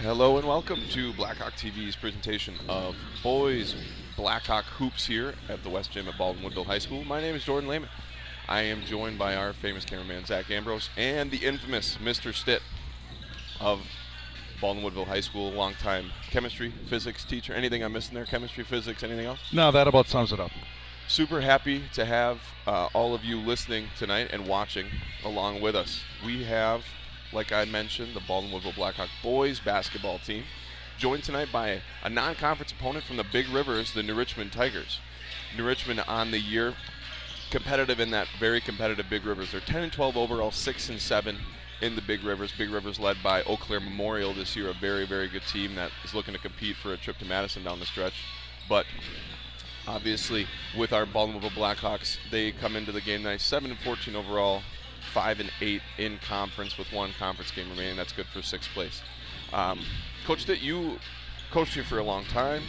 Hello and welcome to Blackhawk TV's presentation of Boys Blackhawk Hoops here at the West Gym at Baldwin Woodville High School. My name is Jordan Lehman. I am joined by our famous cameraman Zach Ambrose and the infamous Mr. Stitt of Baldwin Woodville High School, longtime chemistry, physics teacher. Anything I'm missing there? Chemistry, physics, anything else? No, that about sums it up. Super happy to have all of you listening tonight and watching along with us. We have, like I mentioned, the Baldwin Woodville Blackhawk boys basketball team, joined tonight by a non-conference opponent from the Big Rivers, the New Richmond Tigers. New Richmond on the year, competitive in that very competitive Big Rivers. They're 10-12 overall, 6-7 in the Big Rivers. Big Rivers led by Eau Claire Memorial this year, a very, very good team that is looking to compete for a trip to Madison down the stretch. But obviously, with our Baldwin Woodville Blackhawks, they come into the game tonight 7-14 overall, 5-8 in conference with one conference game remaining. That's good for sixth place. Coach Stitt, you coached here for a long time.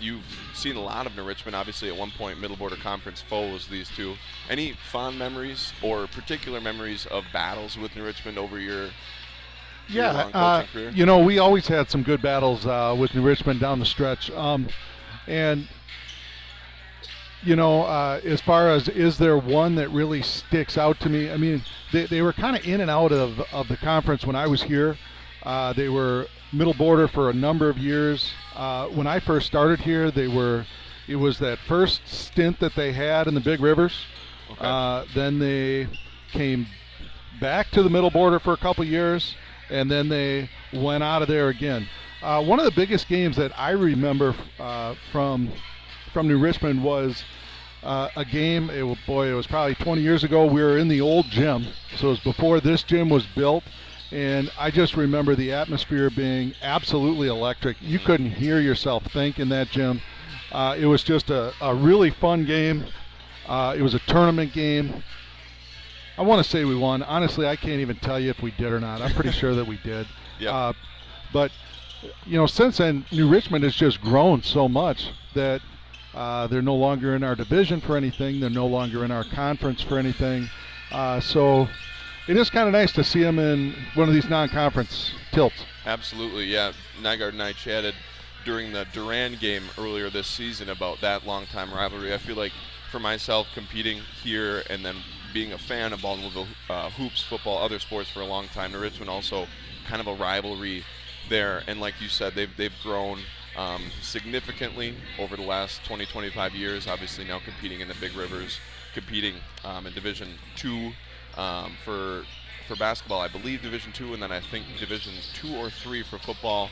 You've seen a lot of New Richmond. Obviously, at one point, Middle Border Conference foes, these two. Any fond memories or particular memories of battles with New Richmond over your long coaching career? You know, we always had some good battles with New Richmond down the stretch. And you know, as far as is there one that really sticks out to me, I mean, they were kind of in and out of the conference when I was here. They were middle border for a number of years. When I first started here, it was that first stint that they had in the Big Rivers. Okay. Then they came back to the middle border for a couple years, and then they went out of there again. One of the biggest games that I remember from New Richmond was a game, it was probably 20 years ago. We were in the old gym, so it was before this gym was built, and I just remember the atmosphere being absolutely electric. You couldn't hear yourself think in that gym. It was just a really fun game. It was a tournament game. I want to say we won. Honestly, I can't even tell you if we did or not. I'm pretty sure that we did. Yep. But, you know, since then, New Richmond has just grown so much that they're no longer in our division for anything. They're no longer in our conference for anything. So it is kind of nice to see them in one of these non-conference tilts. Absolutely, yeah. Nygaard and I chatted during the Durand game earlier this season about that long-time rivalry. I feel like for myself, competing here and then being a fan of Baldwin Woodville hoops, football, other sports for a long time, New Richmond also kind of a rivalry there. And like you said, they've grown significantly over the last 20-25 years. Obviously now competing in the Big Rivers, competing in Division II for basketball, I believe Division II, and then I think Division II or III for football.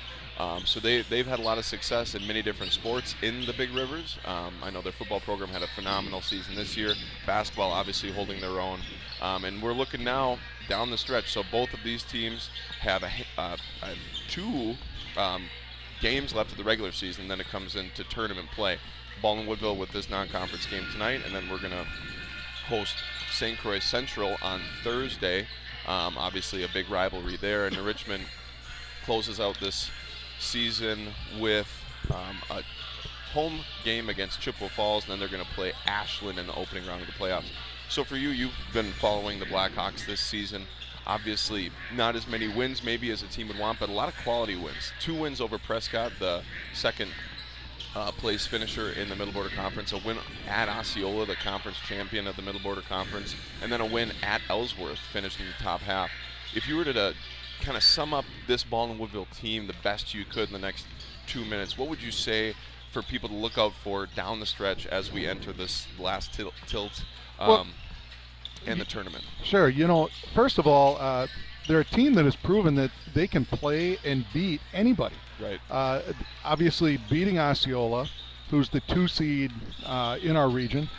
So they've had a lot of success in many different sports in the Big Rivers. I know their football program had a phenomenal season this year. Basketball obviously holding their own. And we're looking now down the stretch. So both of these teams have two games left of the regular season, then it comes into tournament play. Baldwin Woodville with this non-conference game tonight, and then we're going to host St. Croix Central on Thursday. Obviously a big rivalry there, and Richmond closes out this season with a home game against Chippewa Falls, and then they're going to play Ashland in the opening round of the playoffs. So for you, you've been following the Blackhawks this season. Obviously, not as many wins maybe as a team would want, but a lot of quality wins. 2 wins over Prescott, the second place finisher in the Middle Border Conference. A win at Osceola, the conference champion of the Middle Border Conference. And then a win at Ellsworth, finished in the top half. If you were to kind of sum up this Baldwin Woodville team the best you could in the next 2 minutes, what would you say for people to look out for down the stretch as we enter this last tilt? In the tournament? Sure. You know, first of all, they're a team that has proven that they can play and beat anybody. Right. Obviously, beating Osceola, who's the 2 seed in our region.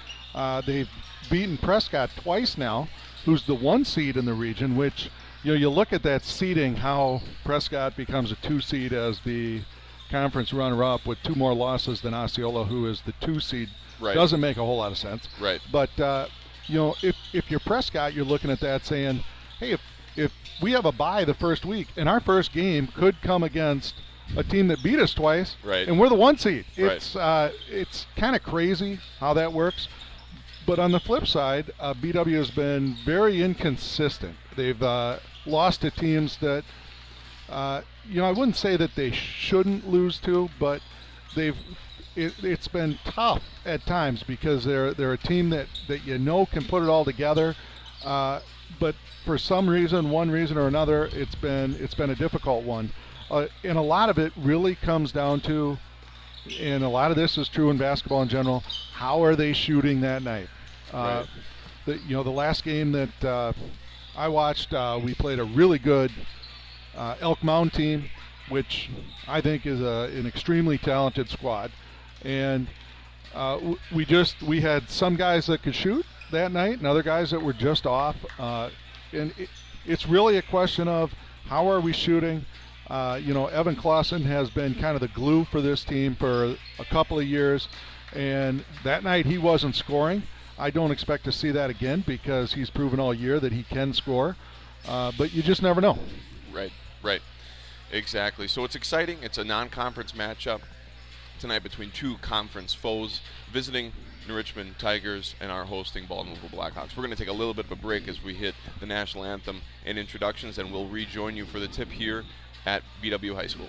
They've beaten Prescott twice now, who's the 1 seed in the region, which, you know, you look at that seeding, how Prescott becomes a 2 seed as the conference runner-up with 2 more losses than Osceola, who is the 2 seed. Right. Doesn't make a whole lot of sense. Right. But, you know, if you're Prescott, you're looking at that saying, hey, if we have a bye the first week, and our first game could come against a team that beat us twice, right, and we're the 1 seed. Right. It's kind of crazy how that works. But on the flip side, BW has been very inconsistent. They've lost to teams that I wouldn't say that they shouldn't lose to, but they've it's been tough at times because they're a team that can put it all together, but for some reason, one reason or another, it's been a difficult one, and a lot of it really comes down to, and a lot of this is true in basketball in general. How are they shooting that night? Right. The last game that I watched, we played a really good Elk Mound team, which I think is an extremely talented squad, and we had some guys that could shoot that night, and other guys that were just off, and it's really a question of how are we shooting. Evan Clausen has been kind of the glue for this team for a couple of years, and that night he wasn't scoring. I don't expect to see that again because he's proven all year that he can score, but you just never know. Right. Right. Exactly. So it's exciting. It's a non-conference matchup tonight between two conference foes, visiting New Richmond Tigers and our hosting Baltimore Blackhawks. We're going to take a little bit of a break as we hit the national anthem and introductions, and we'll rejoin you for the tip here at BW High School.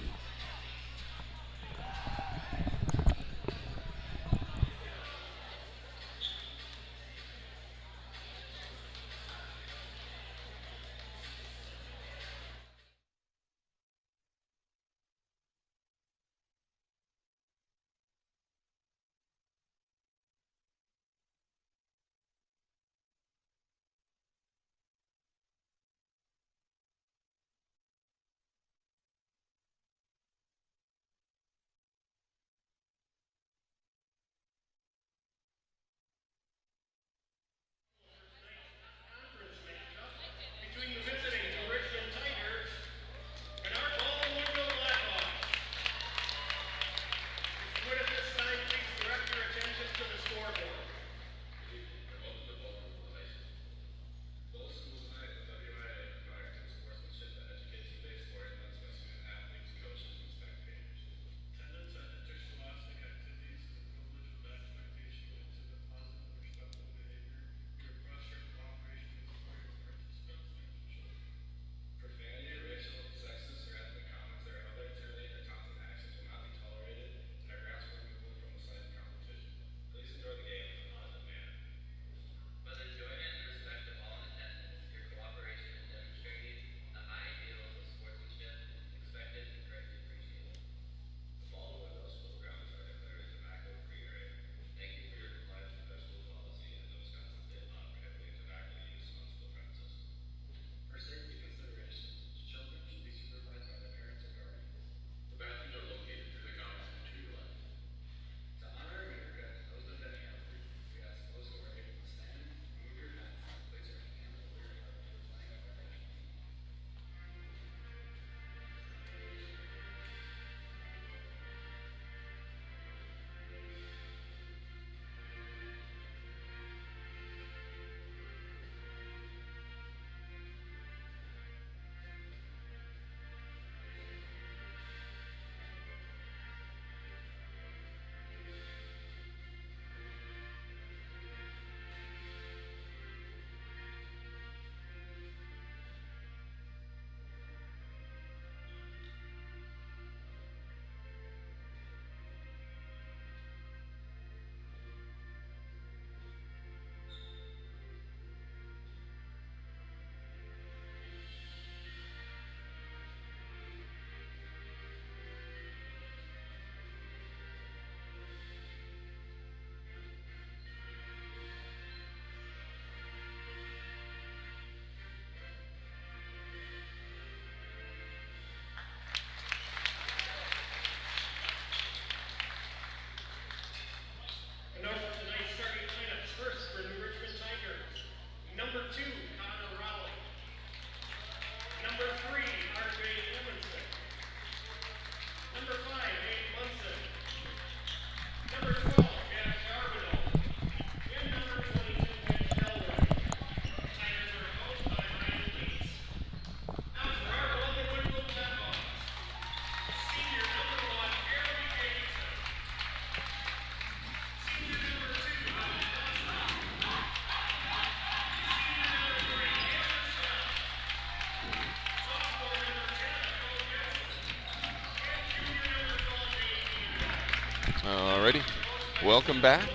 Welcome back.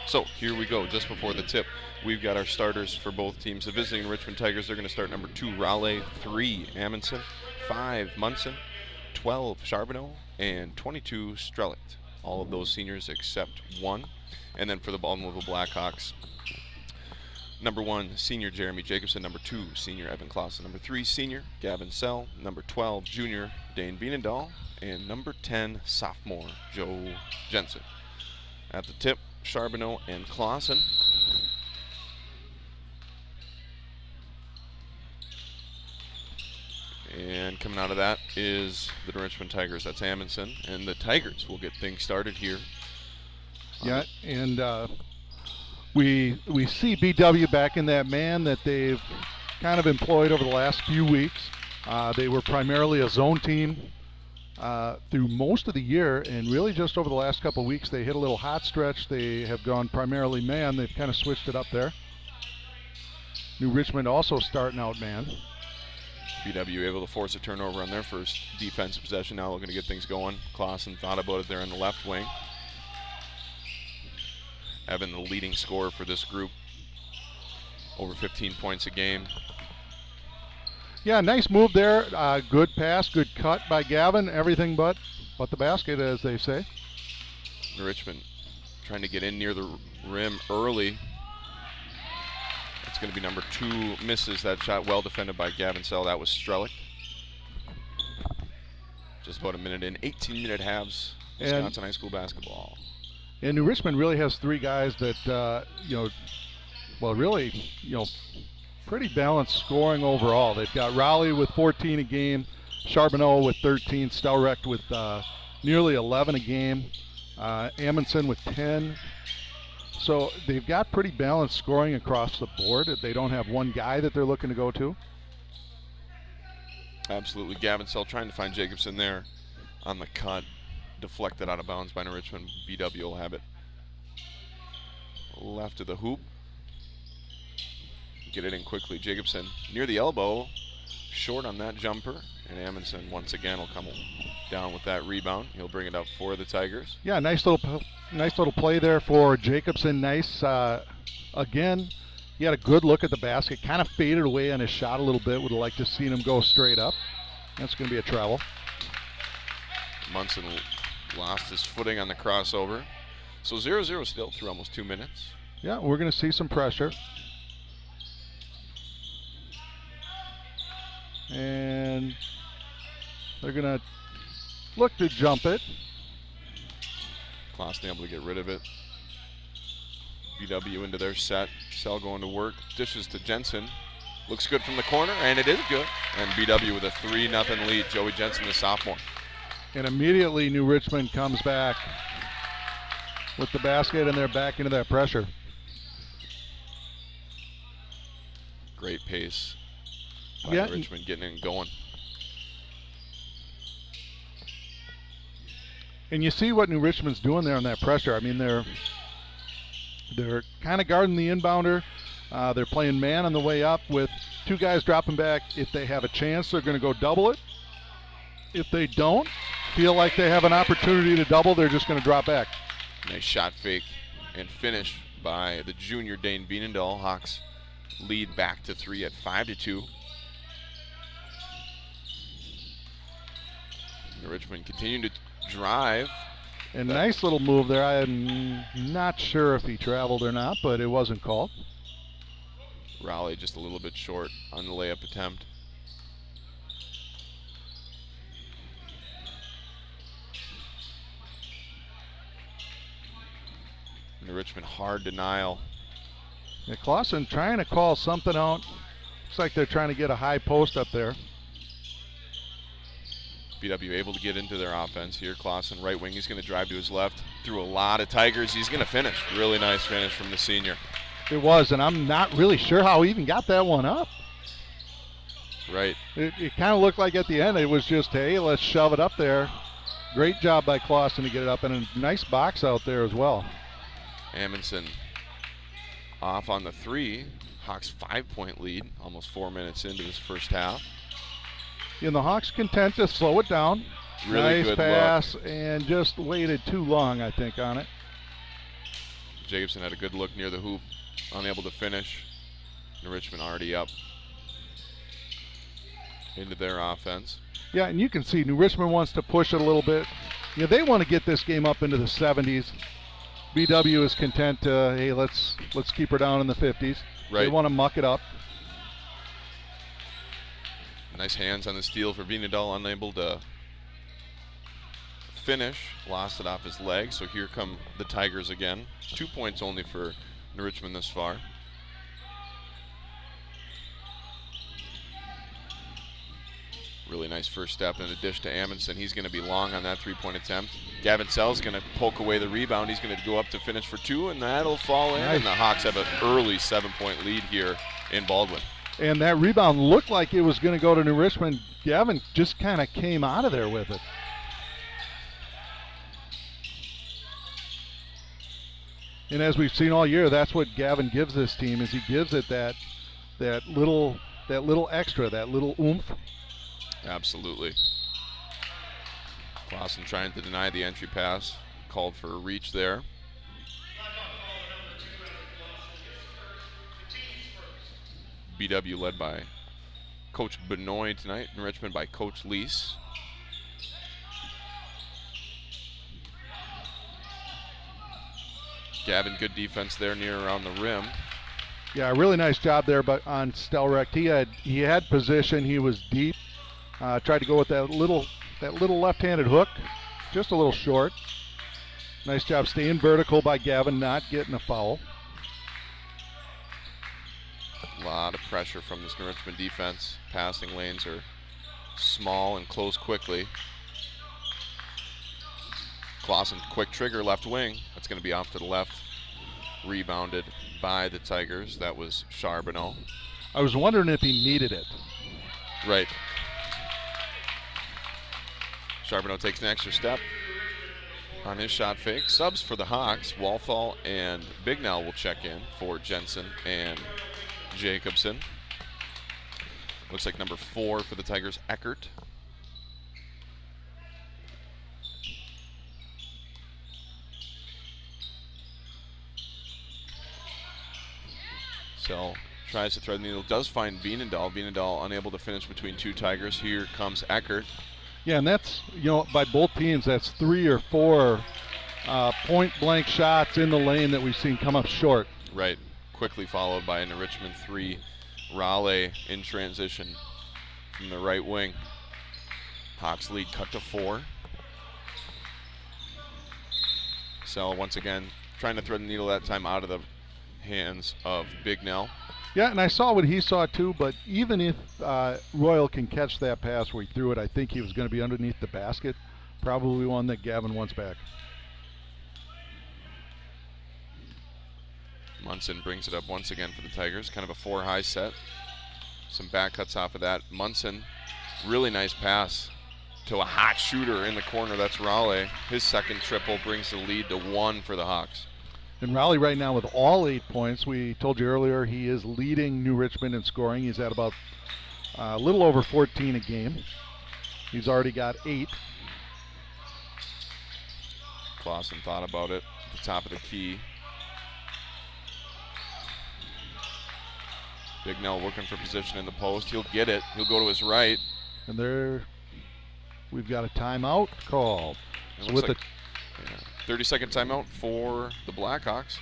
So here we go, just before the tip. We've got our starters for both teams. The visiting Richmond Tigers, they're going to start number 2, Raleigh, 3, Amundsen, 5, Munson, 12, Charbonneau, and 22, Strelicht. All of those seniors except 1. And then for the Baldwinville Blackhawks, number 1, senior Jeremy Jacobson. Number 2, senior Evan Clausen. Number 3, senior Gavin Sell. Number 12, junior Dane Bienendahl. And number 10, sophomore Joe Jensen. At the tip, Charbonneau and Clausen. And coming out of that is the Richmond Tigers. That's Amundsen. And the Tigers will get things started here. Yeah, and we see BW back in that man that they've kind of employed over the last few weeks. They were primarily a zone team through most of the year, and really just over the last couple of weeks they hit a little hot stretch. They have gone primarily man. They've kind of switched it up there. New Richmond also starting out man. BW able to force a turnover on their first defensive possession. Now looking to get things going. Clausen thought about it there in the left wing. Evan, the leading scorer for this group, over 15 points a game. Yeah, nice move there. Good pass, good cut by Gavin. Everything but the basket, as they say. Richmond trying to get in near the rim early. It's going to be number 2, misses that shot. Well defended by Gavin Sell. That was Strelicht. Just about a minute in. 18-minute halves. Wisconsin high school basketball. And New Richmond really has 3 guys that, pretty balanced scoring overall. They've got Raleigh with 14 a game, Charbonneau with 13, Stelrecht with nearly 11 a game, Amundsen with 10. So they've got pretty balanced scoring across the board. They don't have one guy that they're looking to go to. Absolutely. Gavin Sell trying to find Jacobson there on the cut. Deflected out of bounds by New Richmond. BW will have it left of the hoop. Get it in quickly. Jacobson near the elbow. Short on that jumper. And Amundsen once again will come down with that rebound. He'll bring it up for the Tigers. Yeah, nice little play there for Jacobson. Nice. Again, he had a good look at the basket. Kind of faded away on his shot a little bit. Would have liked to seen him go straight up. That's going to be a travel. Munson lost his footing on the crossover. So 0-0 still through almost 2 minutes. Yeah, we're going to see some pressure. And they're going to look to jump it. Clausen able to get rid of it. BW into their set. Sell going to work. Dishes to Jensen. Looks good from the corner, and it is good. And BW with a 3-0 lead. Joey Jensen, the sophomore. And immediately New Richmond comes back with the basket, and they're back into that pressure. Great pace by Yeah, Richmond getting it going. and you see what New Richmond's doing there on that pressure. I mean, they're kind of guarding the inbounder. They're playing man on the way up with 2 guys dropping back. If they have a chance, they're going to go double it. If they don't feel like they have an opportunity to double, they're just going to drop back. Nice shot fake and finish by the junior Dane Bienendahl. Hawks lead back to 3 at 5-2. Richmond continuing to drive. And nice little move there. I'm not sure if he traveled or not, but it wasn't called. Raleigh just a little bit short on the layup attempt. And the Richmond hard denial. Yeah, Clausen trying to call something out. Looks like they're trying to get a high post up there. BW able to get into their offense here. Clausen, right wing, he's going to drive to his left. Through a lot of Tigers, he's going to finish. Really nice finish from the senior. It was, and I'm not really sure how he even got that one up. Right. It kind of looked like at the end it was just, hey, let's shove it up there. Great job by Clausen to get it up, and a nice box out there as well. Amundsen off on the 3. Hawks 5-point lead, almost 4 minutes into this first half. And the Hawks content to slow it down. Really nice good pass, look. and just waited too long, I think, on it. Jacobson had a good look near the hoop, unable to finish. And Richmond already up into their offense. Yeah, and you can see New Richmond wants to push it a little bit. Yeah, they want to get this game up into the 70s. BW is content to, hey, let's keep her down in the 50s. Right. They want to muck it up. Nice hands on the steal for Vinadal, unable to finish. Lost it off his leg, so here come the Tigers again. 2 points only for New Richmond this far. Really nice first step and a dish to Amundsen. He's going to be long on that three-point attempt. Gavin Sell's going to poke away the rebound. He's going to go up to finish for two, and that'll fall in. Nice. And the Hawks have an early 7-point lead here in Baldwin. And that rebound looked like it was going to go to New Richmond. Gavin just kind of came out of there with it. And as we've seen all year, that's what Gavin gives this team, is he gives it that little extra, that little oomph. Absolutely. Clausen trying to deny the entry pass. Called for a reach there. BW led by Coach Benoit tonight, and Richmond by Coach Lease. Gavin, good defense there near around the rim. Yeah, really nice job there, but on Stelrecht, he had position. He was deep. Tried to go with that little left-handed hook, just a little short. Nice job staying vertical by Gavin, not getting a foul. A lot of pressure from this New Richmond defense. Passing lanes are small and close quickly. Clausen, quick trigger, left wing. That's going to be off to the left. Rebounded by the Tigers. That was Charbonneau. I was wondering if he needed it. Right. Charbonneau takes an extra step on his shot fake. Subs for the Hawks. Walthall and Bignell will check in for Jensen and Jacobson. Looks like number 4 for the Tigers, Eckert. So tries to thread the needle, does find Vienendahl. Vienendahl unable to finish between two Tigers. Here comes Eckert. Yeah, and that's, by both teams, that's 3 or 4 point-blank shots in the lane that we've seen come up short. Right. Quickly followed by a Richmond 3. Raleigh in transition from the right wing. Hawks lead cut to 4. Sell once again trying to thread the needle, that time out of the hands of Bignell. Yeah, and I saw what he saw too, but even if Royal can catch that pass where he threw it, I think he was going to be underneath the basket. Probably one that Gavin wants back. Munson brings it up once again for the Tigers. Kind of a 4-high set. Some back cuts off of that. Munson, really nice pass to a hot shooter in the corner. That's Raleigh. His second triple brings the lead to 1 for the Hawks. And Raleigh right now with all 8 points. We told you earlier he is leading New Richmond in scoring. He's at about a little over 14 a game. He's already got 8. Clausen thought about it at the top of the key. Bignell working for position in the post. He'll get it. He'll go to his right. And there, we've got a timeout called. So with 30-second timeout for the Blackhawks.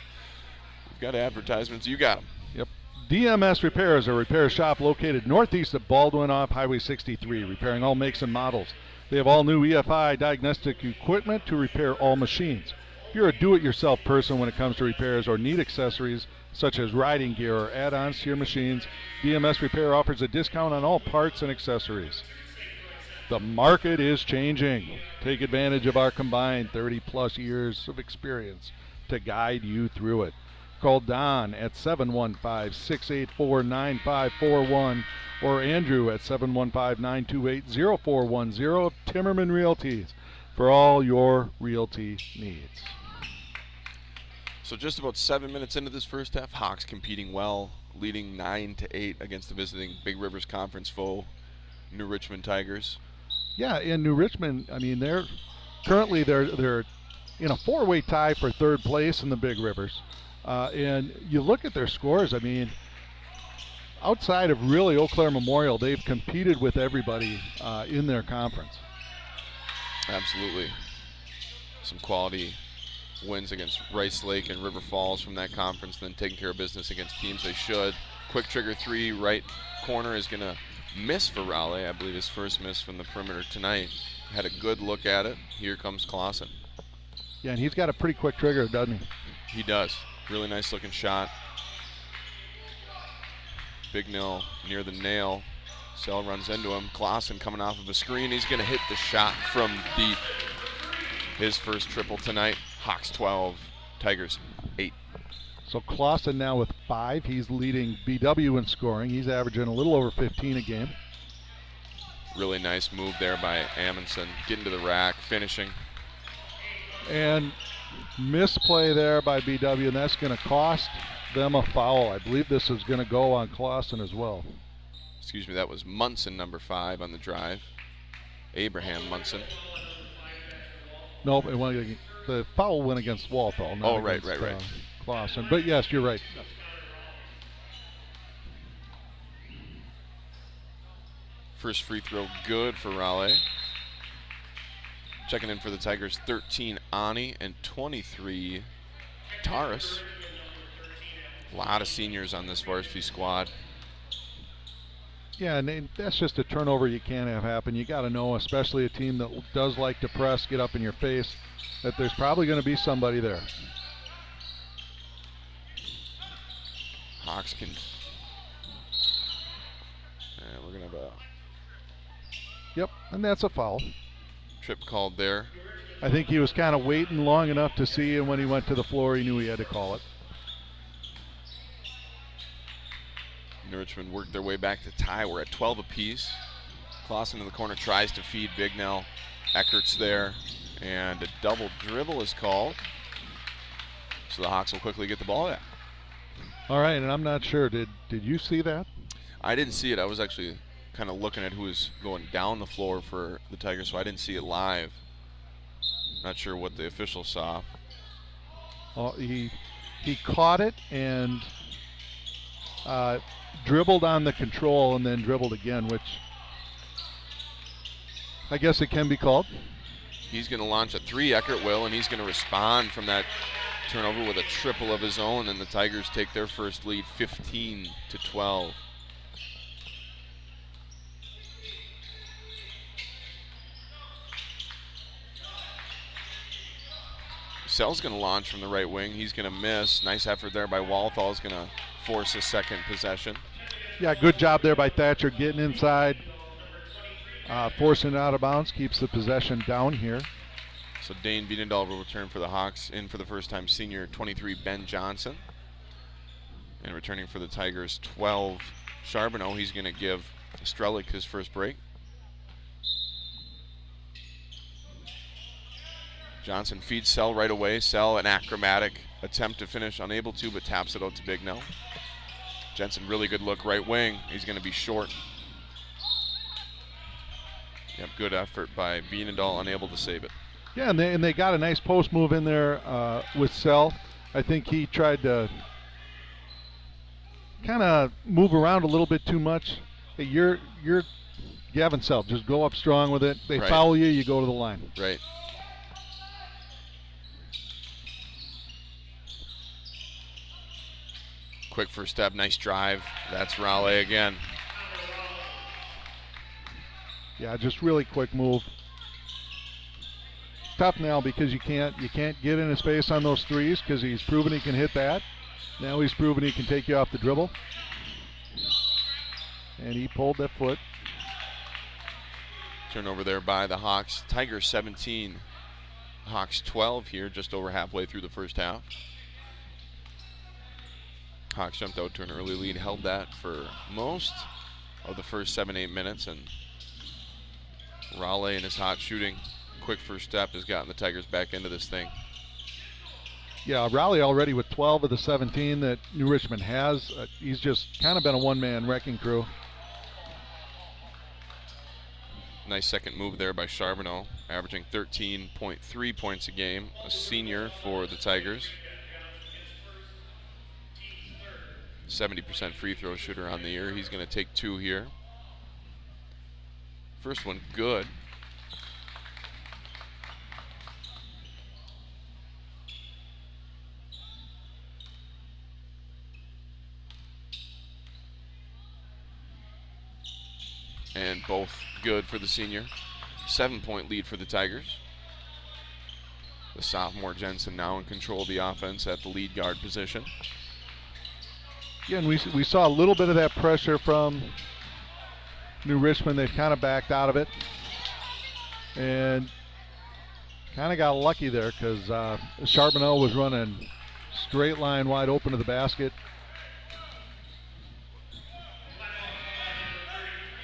We've got advertisements. You got them. Yep. DMS Repair is a repair shop located northeast of Baldwin off Highway 63, repairing all makes and models. They have all new EFI diagnostic equipment to repair all machines. If you're a do-it-yourself person when it comes to repairs or need accessories such as riding gear or add-ons to your machines, DMS Repair offers a discount on all parts and accessories. The market is changing. Take advantage of our combined 30-plus years of experience to guide you through it. Call Don at 715-684-9541 or Andrew at 715-928-0410 of Timmerman Realties for all your realty needs. So just about 7 minutes into this first half, Hawks competing well, leading 9-8 against the visiting Big Rivers Conference foe, New Richmond Tigers. Yeah, in New Richmond, I mean, they're currently they're in a four-way tie for third place in the Big Rivers. And you look at their scores, I mean, outside of really Eau Claire Memorial, they've competed with everybody in their conference. Absolutely. Some quality wins against Rice Lake and River Falls from that conference, then taking care of business against teams they should. Quick trigger three, right corner is going to miss for Raleigh. I believe his first miss from the perimeter tonight. Had a good look at it. Here comes Clausen. Yeah, and he's got a pretty quick trigger, doesn't he? He does. Really nice looking shot. Big Nil near the nail. Sell runs into him. Clausen coming off of a screen. He's going to hit the shot from deep. His first triple tonight. Hawks 12, Tigers 8. So Clausen now with 5. He's leading BW in scoring. He's averaging a little over 15 a game. Really nice move there by Amundsen. Getting to the rack, finishing. And misplay there by BW, and that's going to cost them a foul. I believe this is going to go on Clausen as well. Excuse me, that was Munson, number 5 on the drive. Abraham Munson. Nope, the foul went against Walthall. Oh, right. Clausen. But yes, you're right. First free throw good for Raleigh. Checking in for the Tigers, 13 Ani and 23 Taurus. A lot of seniors on this varsity squad. Yeah, and that's just a turnover you can't have happen. You got to know, especially a team that does like to press, get up in your face, that there's probably going to be somebody there. Hawks can. And we're going to have a. Yep, and that's a foul. Trip called there. I think he was kind of waiting long enough to see, and when he went to the floor, he knew he had to call it. New Richmond worked their way back to tie. We're at 12 apiece. Clausen in the corner tries to feed Bignell. Eckert's there, and a double dribble is called. So the Hawks will quickly get the ball back. All right, and I'm not sure. Did you see that? I didn't see it. I was actually kind of looking at who was going down the floor for the Tigers, so I didn't see it live. Not sure what the official saw. Well, he caught it and dribbled on the control and then dribbled again, which I guess it can be called. He's going to launch a 3, Eckert will, and he's going to respond from that turnover with a triple of his own, and the Tigers take their first lead 15-12. Sell's going to launch from the right wing. He's going to miss. Nice effort there by Walthall. Is going to force a second possession. Yeah, good job there by Thatcher getting inside, forcing it out of bounds, keeps the possession down here. So Dane Wiedendahl will return for the Hawks. In for the first time, senior 23 Ben Johnson. And returning for the Tigers, 12 Charbonneau. He's going to give Strelick his first break. Johnson feeds Sell right away. Sell, an acrobatic attempt to finish, unable to, but taps it out to Bignell. Jensen, really good look, right wing. He's going to be short. Yep, good effort by Wiedendahl, unable to save it. Yeah, and they got a nice post move in there with Sell. I think he tried to kind of move around a little bit too much. Hey, you're Gavin Sell. Just go up strong with it. They foul you, you go to the line. Right. Quick first step, nice drive. That's Raleigh again. Yeah, just really quick move. It's tough now because you can't get in his face on those threes because he's proven he can hit that. Now he's proven he can take you off the dribble. And he pulled that foot. Turnover there by the Hawks. Tigers 17, Hawks 12 here, just over halfway through the first half. Hawks jumped out to an early lead, held that for most of the first 7-8 minutes, and Raleigh and his hot shooting, quick first step has gotten the Tigers back into this thing. Yeah, Raleigh already with 12 of the 17 that New Richmond has. He's just kind of been a one-man wrecking crew. Nice second move there by Charbonneau, averaging 13.3 points a game, a senior for the Tigers. 70% free throw shooter on the year. He's going to take 2 here. First one good. And both good for the senior. 7-point lead for the Tigers. The sophomore Jensen now in control of the offense at the lead guard position. Yeah, and we saw a little bit of that pressure from New Richmond. They've kind of backed out of it and kind of got lucky there because Charbonneau was running straight line wide open to the basket.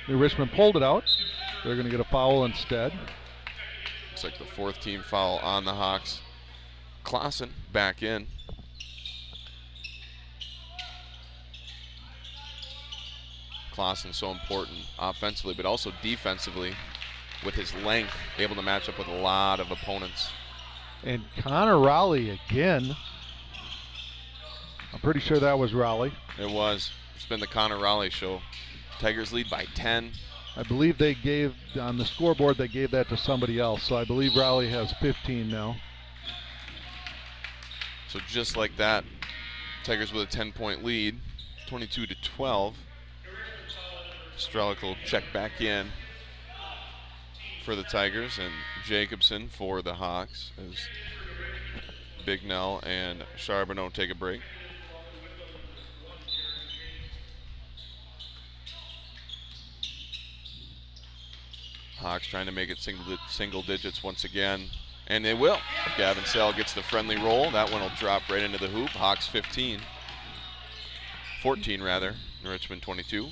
New Richmond pulled it out. They're going to get a foul instead. Looks like the 4th team foul on the Hawks. Clausen back in. Clausen so important offensively, but also defensively with his length, able to match up with a lot of opponents. And Connor Raleigh again. I'm pretty sure that was Raleigh. It was. It's been the Connor Raleigh show. Tigers lead by 10. I believe they gave, on the scoreboard, they gave that to somebody else. So I believe Raleigh has 15 now. So just like that, Tigers with a 10-point lead, 22-12. Strelick will check back in for the Tigers, and Jacobson for the Hawks as Bignell and Charbonneau take a break. Hawks trying to make it single digits once again, and they will. Gavin Sell gets the friendly roll. That one will drop right into the hoop. Hawks 14 rather, Richmond 22.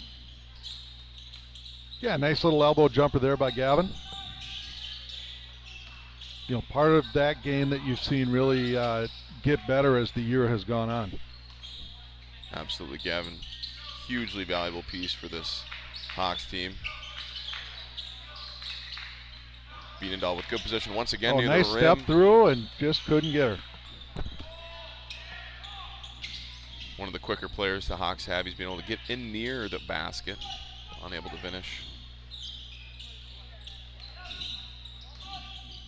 Yeah, nice little elbow jumper there by Gavin. You know, part of that game that you've seen really get better as the year has gone on. Absolutely, Gavin. Hugely valuable piece for this Hawks team. Bienendahl with good position once again near nice the rim. Step through and just couldn't get her. One of the quicker players the Hawks have. He's been able to get in near the basket. Unable to finish.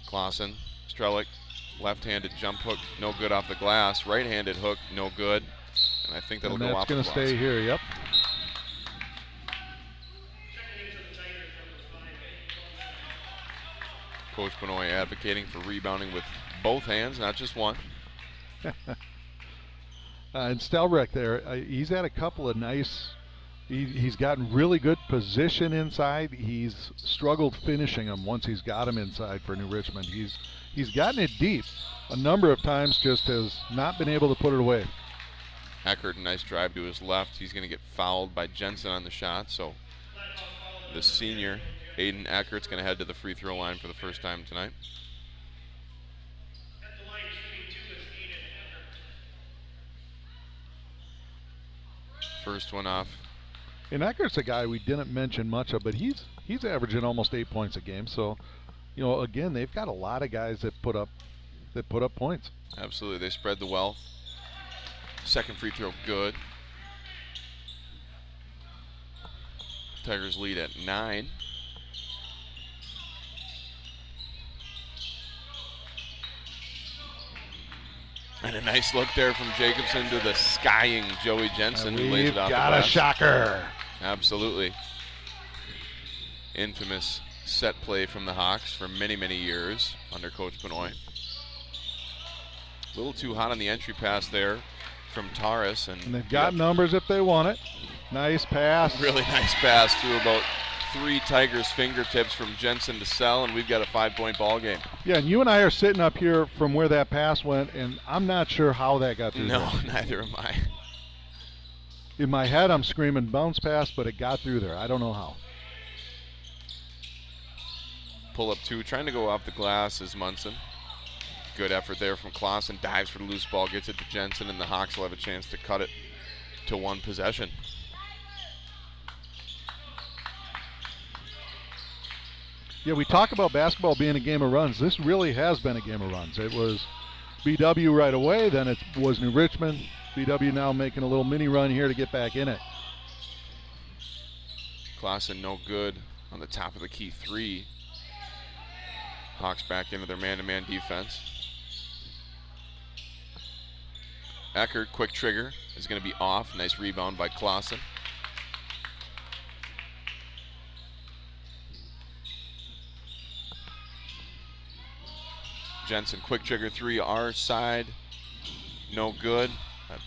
Clausen, Strelick, left-handed jump hook, no good off the glass. Right-handed hook, no good. And I think that'll go off the glass. That's going to stay here, yep. Coach Benoit advocating for rebounding with both hands, not just one. And Stelreck there, he's had a couple of nice, he's gotten really good position inside. He's struggled finishing them once he's got him inside for New Richmond. He's gotten it deep a number of times, just has not been able to put it away. Eckert, a nice drive to his left. He's going to get fouled by Jensen on the shot, so the senior Aiden Eckert's going to head to the free throw line for the first time tonight. First one off. And Eckert's a guy we didn't mention much of, but he's averaging almost 8 points a game. So, you know, again, they've got a lot of guys that put up points. Absolutely, they spread the wealth. Second free throw, good. Tigers lead at 9. And a nice look there from Jacobson to the skying Joey Jensen, who lays it off the glass. Got a shocker. Absolutely. Infamous set play from the Hawks for many, many years under Coach Benoit. A little too hot on the entry pass there from Taurus. And they've got numbers if they want it. Nice pass. Really nice pass through about 3 Tigers' fingertips from Jensen to Sell, and we've got a 5-point ball game. Yeah, and you and I are sitting up here from where that pass went, and I'm not sure how that got through. No, there. neither am I. In my head, I'm screaming bounce pass, but it got through there. I don't know how. Pull up 2, trying to go off the glass is Munson. Good effort there from Clausen. Dives for the loose ball, gets it to Jensen, and the Hawks will have a chance to cut it to 1 possession. Yeah, we talk about basketball being a game of runs. This really has been a game of runs. It was BW right away, then it was New Richmond. BW now making a little mini run here to get back in it. Clausen no good on the top of the key three. Hawks back into their man-to-man defense. Eckert, quick trigger, is going to be off. Nice rebound by Clausen. Jensen, quick trigger three, our side, no good. That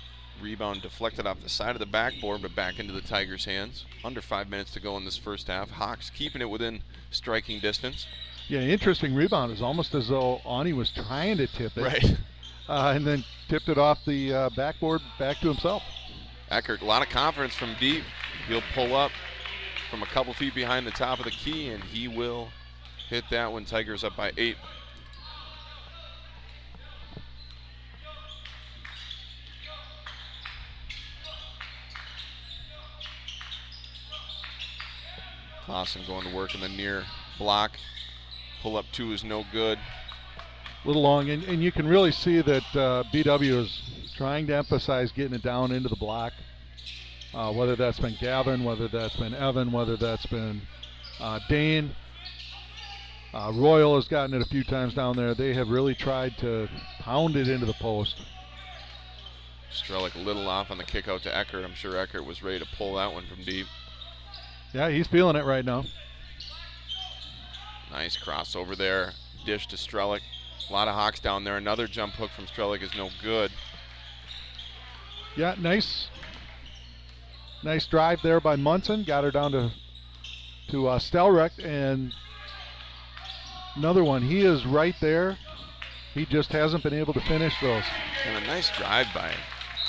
rebound deflected off the side of the backboard, but back into the Tigers' hands. Under 5 minutes to go in this first half. Hawks keeping it within striking distance. Yeah, interesting rebound. It's almost as though Ani was trying to tip it. Right. And then tipped it off the backboard back to himself. Eckert, a lot of confidence from deep. He'll pull up from a couple feet behind the top of the key, and he will hit that one. Tigers up by 8. Clausen going to work in the near block. Pull up 2 is no good. A little long, and you can really see that BW is trying to emphasize getting it down into the block. Whether that's been Gavin, whether that's been Evan, whether that's been Dane. Royal has gotten it a few times down there. They have really tried to pound it into the post. Strelick a little off on the kick out to Eckert. I'm sure Eckert was ready to pull that one from deep. Yeah, he's feeling it right now. Nice crossover there. Dish to Strelick. A lot of Hawks down there. Another jump hook from Strelick is no good. Yeah, nice drive there by Munson. Got her down to Stelrecht, and another one. He is right there. He just hasn't been able to finish those. And a nice drive by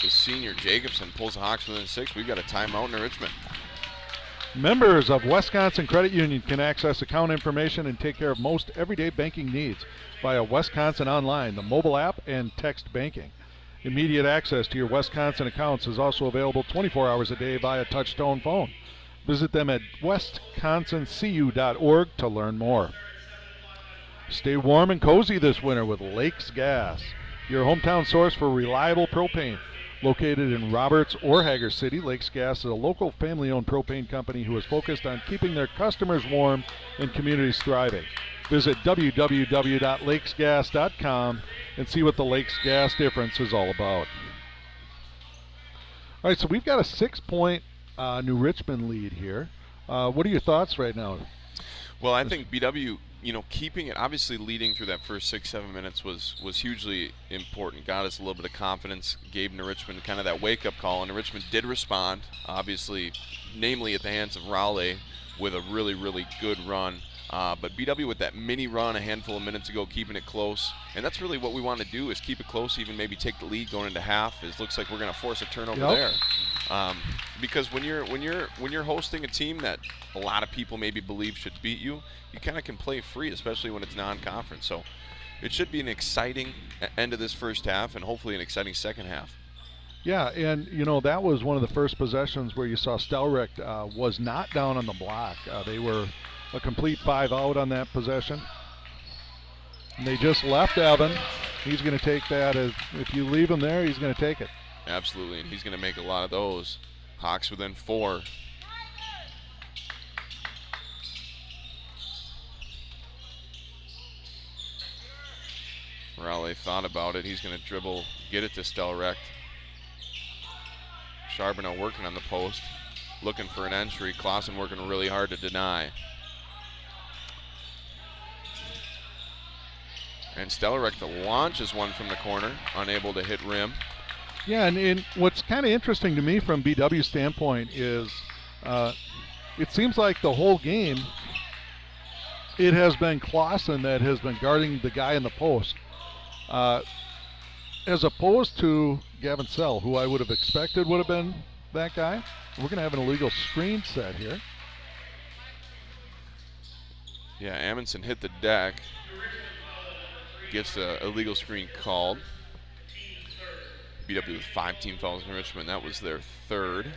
the senior Jacobson. Pulls the Hawks within 6. We've got a timeout in Richmond. Members of Wisconsin Credit Union can access account information and take care of most everyday banking needs via Wisconsin Online, the mobile app, and text banking. Immediate access to your Wisconsin accounts is also available 24 hours a day via touch-tone phone. Visit them at wisconsincu.org to learn more. Stay warm and cozy this winter with Lakes Gas, your hometown source for reliable propane. Located in Roberts or Hager City, Lakes Gas is a local family-owned propane company who is focused on keeping their customers warm and communities thriving. Visit www.lakesgas.com and see what the Lakes Gas difference is all about. All right, so we've got a 6-point New Richmond lead here. What are your thoughts right now? Well, I think BW, keeping it, obviously leading through that first 6-7 minutes was hugely important. Got us a little bit of confidence, gave New Richmond kind of that wake-up call, and New Richmond did respond, obviously, namely at the hands of Raleigh with a really, really good run. But BW with that mini run a handful of minutes ago, keeping it close, and that's really what we want to do, is keep it close, even maybe take the lead going into half. It looks like we're going to force a turnover there, because when you're hosting a team that a lot of people maybe believe should beat you, you kind of can play free, especially when it's non-conference. So it should be an exciting end of this first half, and hopefully an exciting second half. Yeah, and that was one of the first possessions where you saw Stelrecht was not down on the block. They were a complete 5 out on that possession. And they just left Evan. He's going to take that. If you leave him there, he's going to take it. Absolutely, and he's going to make a lot of those. Hawks within 4. Raleigh thought about it. He's going to dribble, get it to Stelrecht. Charbonneau working on the post, looking for an entry. Clausen working really hard to deny. And Stelrecht launches one from the corner, unable to hit rim. Yeah, and what's kind of interesting to me from BW's standpoint is it seems like the whole game it has been Clausen that has been guarding the guy in the post, as opposed to Gavin Sell, who I would have expected would have been that guy. We're going to have an illegal screen set here. Yeah, Amundsen hit the deck. Gets the illegal screen called. BW with 5 team fouls in Richmond. That was their 3rd.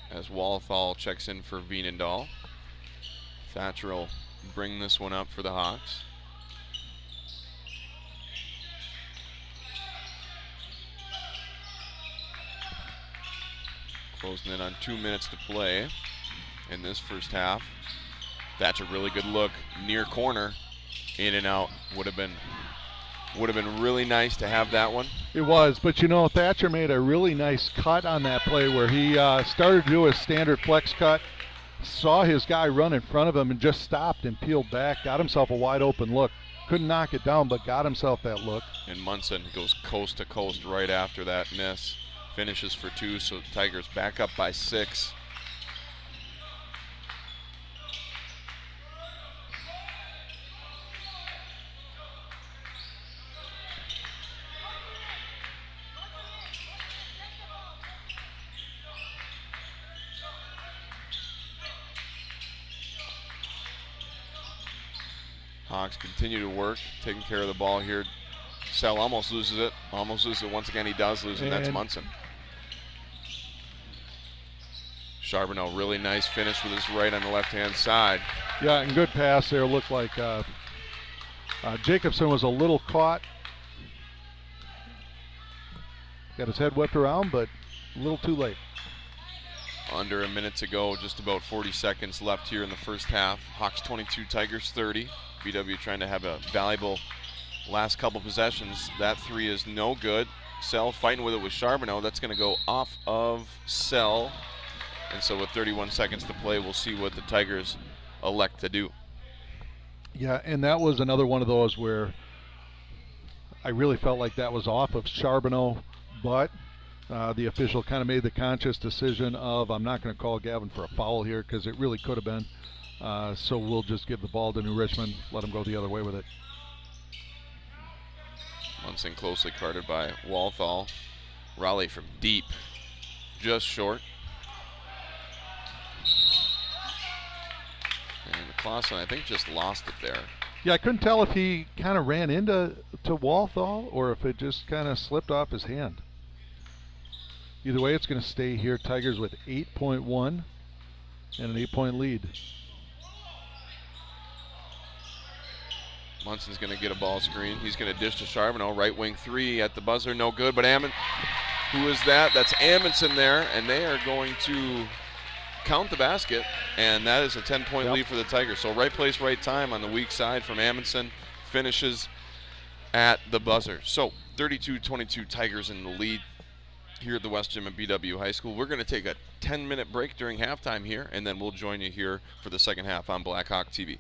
As Walthall checks in for Veenendahl. Thatcher'll bring this one up for the Hawks. Closing in on 2 minutes to play in this first half. That's a really good look, near corner, in and out. Would have been really nice to have that one. It was, but you know, Thatcher made a really nice cut on that play where he started to do his standard flex cut, saw his guy run in front of him and just stopped and peeled back, got himself a wide open look. Couldn't knock it down, but got himself that look. And Munson goes coast to coast right after that miss. Finishes for 2, so the Tigers back up by 6. Hawks continue to work, taking care of the ball here. Sell almost loses it. Once again, he does lose, and that's Munson. Charbonneau, really nice finish with his right on the left-hand side. Yeah, and good pass there. Looked like Jacobson was a little caught. Got his head whipped around, but a little too late. Under a minute to go, just about 40 seconds left here in the first half. Hawks 22, Tigers 30. BW trying to have a valuable last couple possessions. That 3 is no good. Sell fighting with it with Charbonneau. That's going to go off of Sell. And so with 31 seconds to play, we'll see what the Tigers elect to do. Yeah, and that was another one of those where I really felt like that was off of Charbonneau, but the official kind of made the conscious decision of, I'm not going to call Gavin for a foul here because it really could have been. So we'll just give the ball to New Richmond, let them go the other way with it. Munson closely guarded by Walthall. Raleigh from deep, just short. And Clausen, I think, just lost it there. Yeah, I couldn't tell if he kind of ran into Walthall or if it just kind of slipped off his hand. Either way, it's going to stay here. Tigers with 8.1 and an 8-point lead. Munson's going to get a ball screen. He's going to dish to Charbonneau. Right wing 3 at the buzzer. No good, but who is that? That's Amundsen there, and they are going to count the basket, and that is a 10-point lead for the Tigers. So right place, right time on the weak side from Amundsen. Finishes at the buzzer. So 32-22 Tigers in the lead here at the West Gym at BW High School. We're going to take a 10-minute break during halftime here, and then we'll join you here for the second half on Blackhawk TV.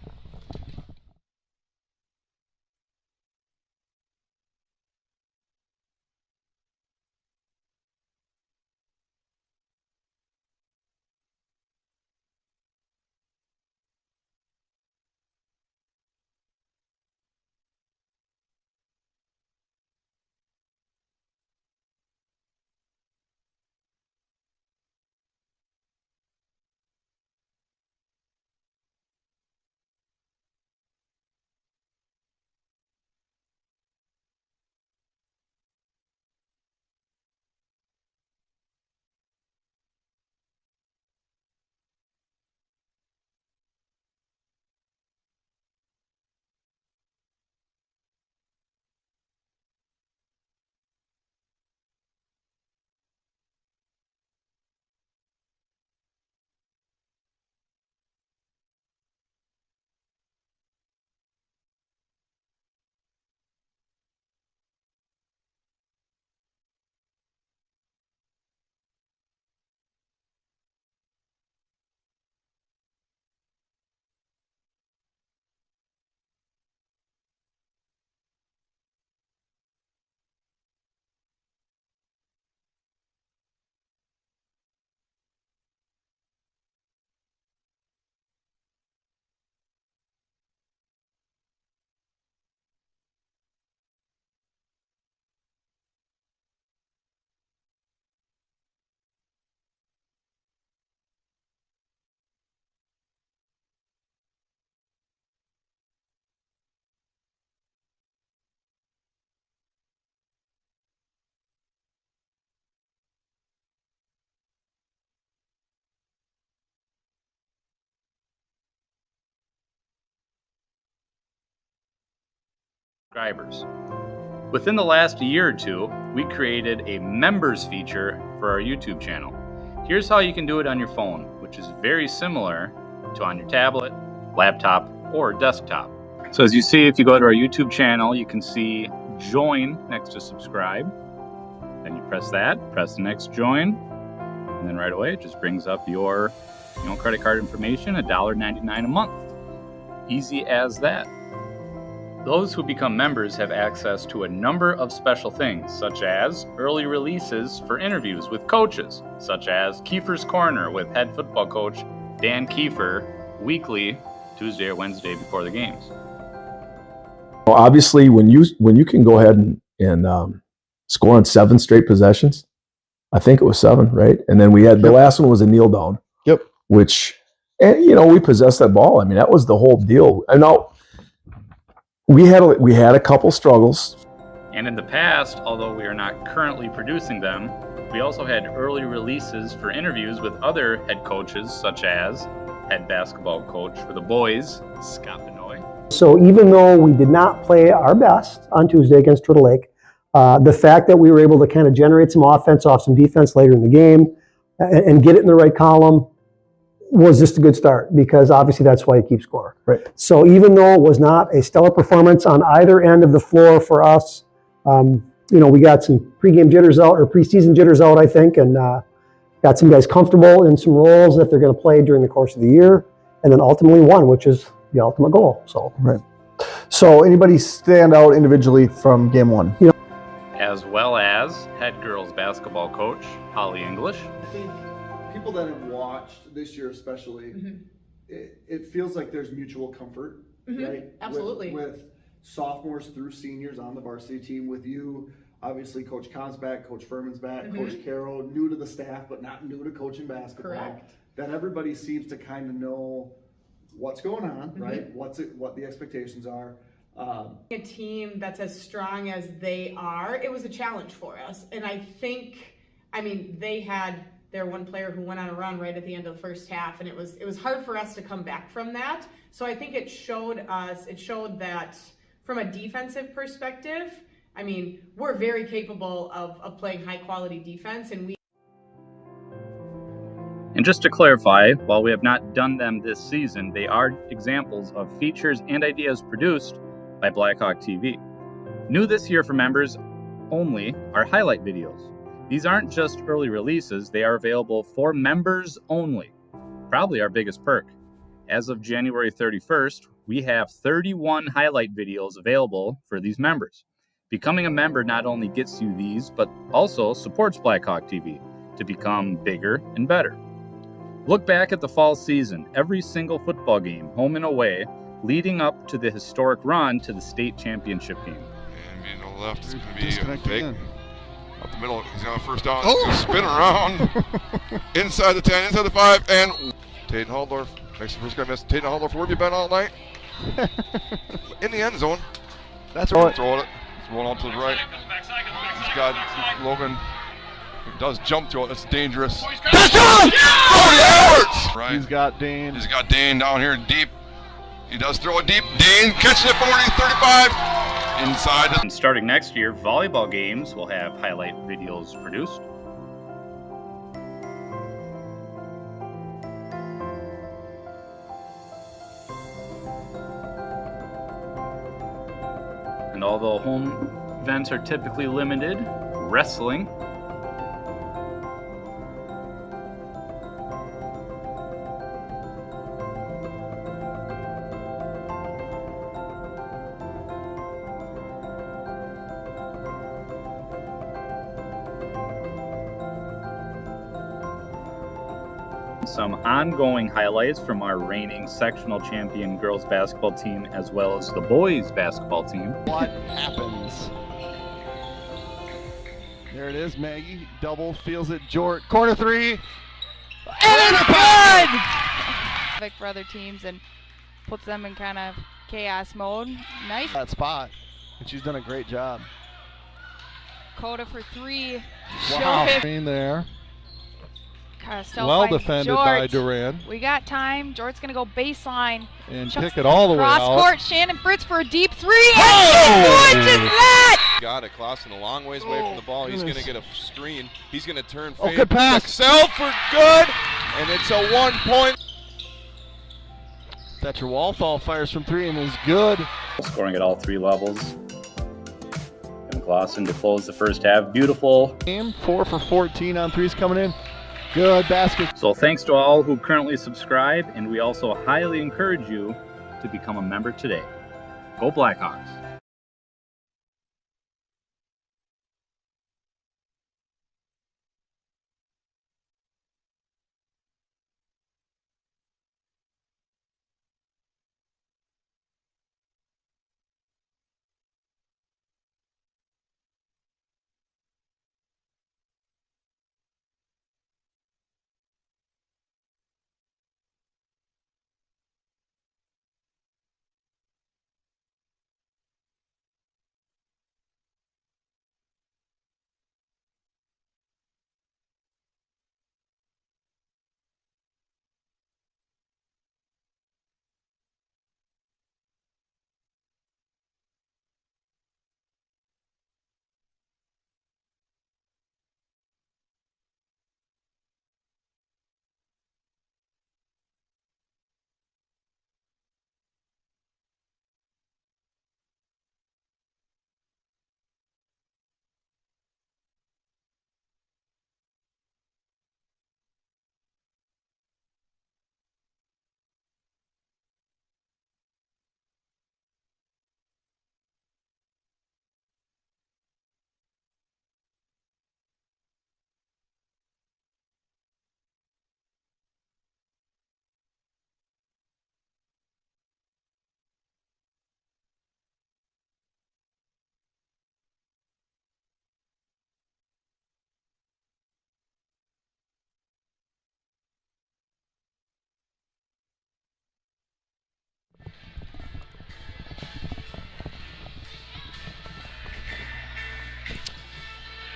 subscribers. Within the last year or two, we created a members feature for our YouTube channel. Here's how you can do it on your phone, which is very similar to on your tablet, laptop, or desktop. So as you see, if you go to our YouTube channel, you can see join next to subscribe. Then you press that, press the next join, and then right away it just brings up your credit card information, $1.99 a month. Easy as that. Those who become members have access to a number of special things, such as early releases for interviews with coaches, such as Kiefer's Corner with head football coach Dan Kiefer, weekly, Tuesday or Wednesday before the games. Well, obviously, when you can go ahead and score on 7 straight possessions, I think it was 7, right? And then we had the last one was a kneel down. Yep. Which, and we possessed that ball. I mean, that was the whole deal. And now we had a couple struggles. And in the past, although we are not currently producing them, we also had early releases for interviews with other head coaches, such as head basketball coach for the boys, Scott Benoit. So even though we did not play our best on Tuesday against Turtle Lake, the fact that we were able to kind of generate some offense off some defense later in the game and get it in the right column was just a good start, because obviously that's why you keep score. Right. So even though it was not a stellar performance on either end of the floor for us, we got some pregame jitters out, or preseason jitters out, I think, and got some guys comfortable in some roles that they're going to play during the course of the year, and then ultimately won, which is the ultimate goal. So right. So anybody stand out individually from game one? As well as head girls basketball coach Holly English. I think people that have watched this year especially, it feels like there's mutual comfort, right? Absolutely. With sophomores through seniors on the varsity team, with you, obviously Coach Kahn's back, Coach Furman's back, Coach Carroll, new to the staff, but not new to coaching basketball. Correct. That everybody seems to kind of know what's going on, right? What the expectations are. A team that's as strong as they are, it was a challenge for us. And I think, they had their one player who went on a run right at the end of the first half, and it was hard for us to come back from that. So I think it showed that from a defensive perspective, we're very capable of playing high quality defense, and And just to clarify, while we have not done them this season, they are examples of features and ideas produced by Blackhawk TV. New this year for members only are highlight videos. These aren't just early releases, they are available for members only. Probably our biggest perk. As of January 31st, we have 31 highlight videos available for these members. Becoming a member not only gets you these, but also supports Blackhawk TV to become bigger and better. Look back at the fall season, every single football game, home and away, leading up to the historic run to the state championship game. And on the left is going to be a fake. Up the middle, he's on first down. He's going to spin around. Inside the 10, inside the 5, and Taden Halldorf makes the first guy miss. Taden Halldorf, where have you been all night? In the end zone. That's right. Throw it. He's going out to the right. He's got Logan. He does jump to it. That's dangerous. Touchdown! 40 yards! Right. He's got Dane. He's got Dane down here deep. He does throw it deep. Dane catches it 40, 35. Inside. And starting next year, volleyball games will have highlight videos produced. And although home events are typically limited, wrestling some ongoing highlights from our reigning sectional champion girls basketball team as well as the boys basketball team. What happens? There it is, Maggie. Double, feels it, Jort. Corner 3. And it's good! For other teams and puts them in kind of chaos mode. Nice. That spot. And she's done a great job. Coda for 3. Wow. There. Still well finds defended Jort. by Duran. We got time. Jort's going to go baseline. And Chucks kick it all the way cross out. court. Shannon Fritz for a deep three. And launches that. Got it. Clausen a long ways away from the ball. He's going to get a screen. He's going to turn. Oh, good pass. Excel for good. And it's a 1 point. Thatcher Walthall fires from 3 and is good. Scoring at all 3 levels. And Clausen to close the first half. Beautiful. Game 4 for 14 on 3s coming in. Good basket. So thanks to all who currently subscribe, and we also highly encourage you to become a member today. Go Blackhawks.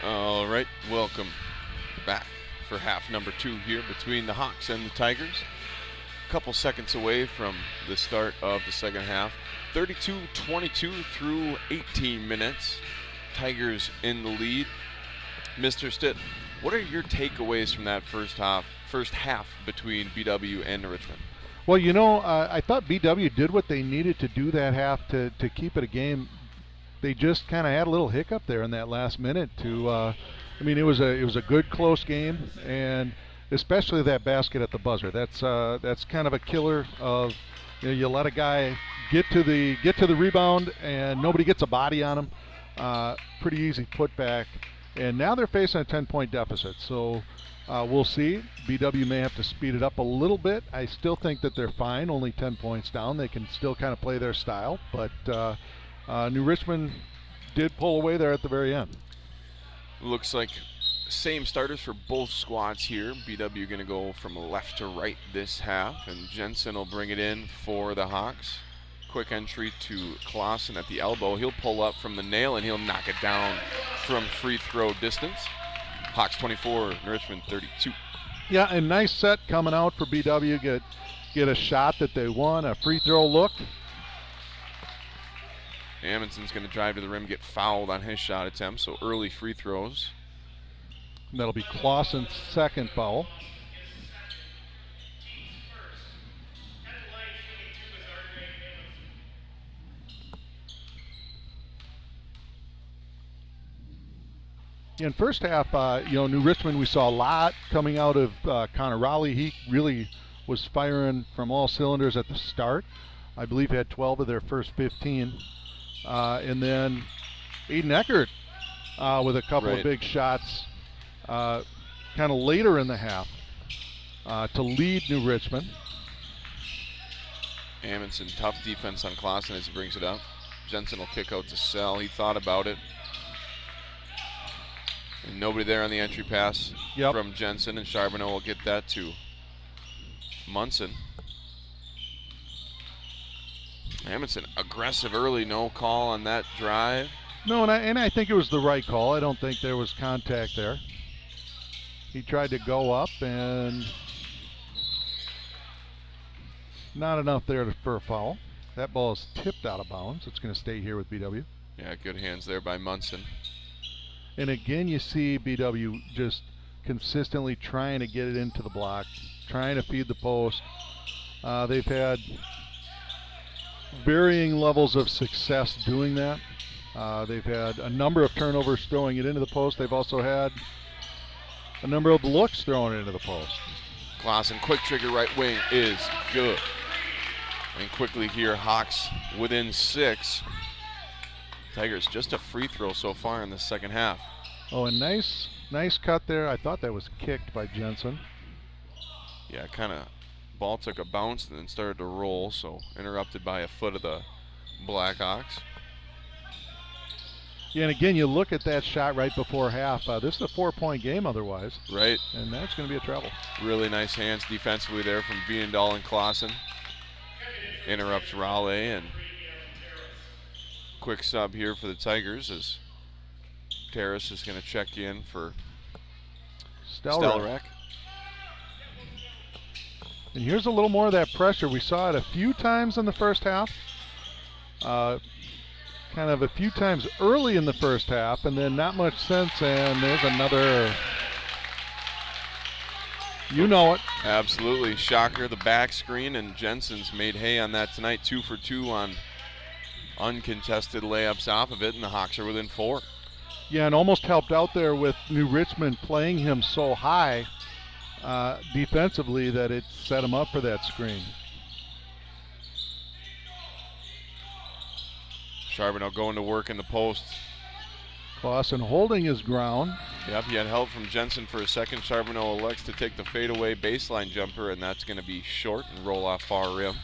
All right, welcome back for half number 2 here between the Hawks and the Tigers. A couple seconds away from the start of the second half. 32-22 through 18 minutes. Tigers in the lead. Mr. Stitt, what are your takeaways from that first half between BW and Richmond? Well, you know, I thought BW did what they needed to do that half to keep it a game. They just kind of had a little hiccup there in that last minute. I mean, it was a good close game, and especially that basket at the buzzer. That's kind of a killer. Of you let a guy get to the rebound and nobody gets a body on him. Pretty easy putback, and now they're facing a 10-point deficit. So we'll see. BW may have to speed it up a little bit. I still think that they're fine. Only 10 points down. They can still kind of play their style, but. New Richmond did pull away there at the very end. Looks like same starters for both squads here. BW going to go from left to right this half, and Jensen will bring it in for the Hawks. Quick entry to Clausen at the elbow. He'll pull up from the nail, and he'll knock it down from free throw distance. Hawks 24, New Richmond 32. Yeah, and nice set coming out for BW. Get a shot that they won, a free throw look. Amundsen's going to drive to the rim, get fouled on his shot attempt, so early free throws. And that'll be Clausen's second foul. In first half, New Richmond, we saw a lot coming out of Connor Raleigh. He really was firing from all cylinders at the start. I believe he had 12 of their first 15. And then Aiden Eckert with a couple of big shots kind of later in the half to lead New Richmond. Amundsen, tough defense on Clausen as he brings it up. Jensen will kick out to Sell. He thought about it. And nobody there on the entry pass from Jensen, and Charbonneau will get that to Munson. Amundsen aggressive early, no call on that drive. No, and I think it was the right call. I don't think there was contact there. He tried to go up, and not enough there for a foul. That ball is tipped out of bounds. It's going to stay here with BW. Yeah, good hands there by Munson. And again, you see BW just consistently trying to get it into the block, trying to feed the post. They've had varying levels of success doing that. They've had a number of turnovers throwing it into the post. They've also had a number of looks thrown into the post. Clausen, quick trigger right wing is good. And quickly here, Hawks within 6. Tigers just a free throw so far in the second half. Oh, a nice cut there. I thought that was kicked by Jensen. Yeah, kind of ball took a bounce and then started to roll, so interrupted by a foot of the Blackhawks. Yeah, and again, you look at that shot right before half. This is a 4-point game otherwise. Right. And that's going to be a trouble. Really nice hands defensively there from Viendahl and Clausen. Interrupts Raleigh, and quick sub here for the Tigers as Terrace is going to check in for Stelrek. And here's a little more of that pressure. We saw it a few times in the first half. Kind of a few times early in the first half, and then not much since, and there's another, you know it. Absolutely. Shocker, the back screen, and Jensen's made hay on that tonight. 2 for 2 on uncontested layups off of it, and the Hawks are within 4. Yeah, and almost helped out there with New Richmond playing him so high defensively that it set him up for that screen. Charbonneau going to work in the post. Clausen holding his ground. Yep, he had help from Jensen for a second. Charbonneau elects to take the fadeaway baseline jumper, and that's going to be short and roll off far rim.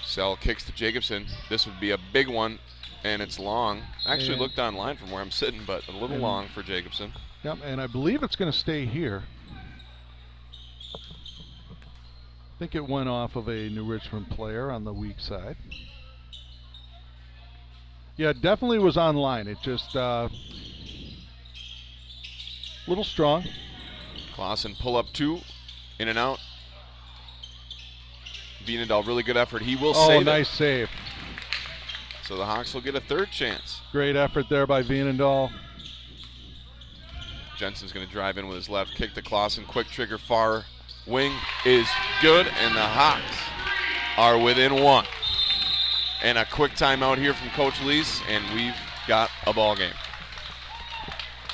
Sell kicks to Jacobson. This would be a big one, and it's long. Actually looked online from where I'm sitting, but a little long for Jacobson. Yep, and I believe it's going to stay here. I think it went off of a New Richmond player on the weak side. Yeah, it definitely was online. It just a little strong. Clausen pull up 2, in and out. Viendahl, really good effort. He will save it. Oh, nice save. So the Hawks will get a third chance. Great effort there by Viendahl. Jensen's going to drive in with his left, kick to Clausen. Quick trigger far wing is good, and the Hawks are within 1. And a quick timeout here from Coach Lease, and we've got a ball game.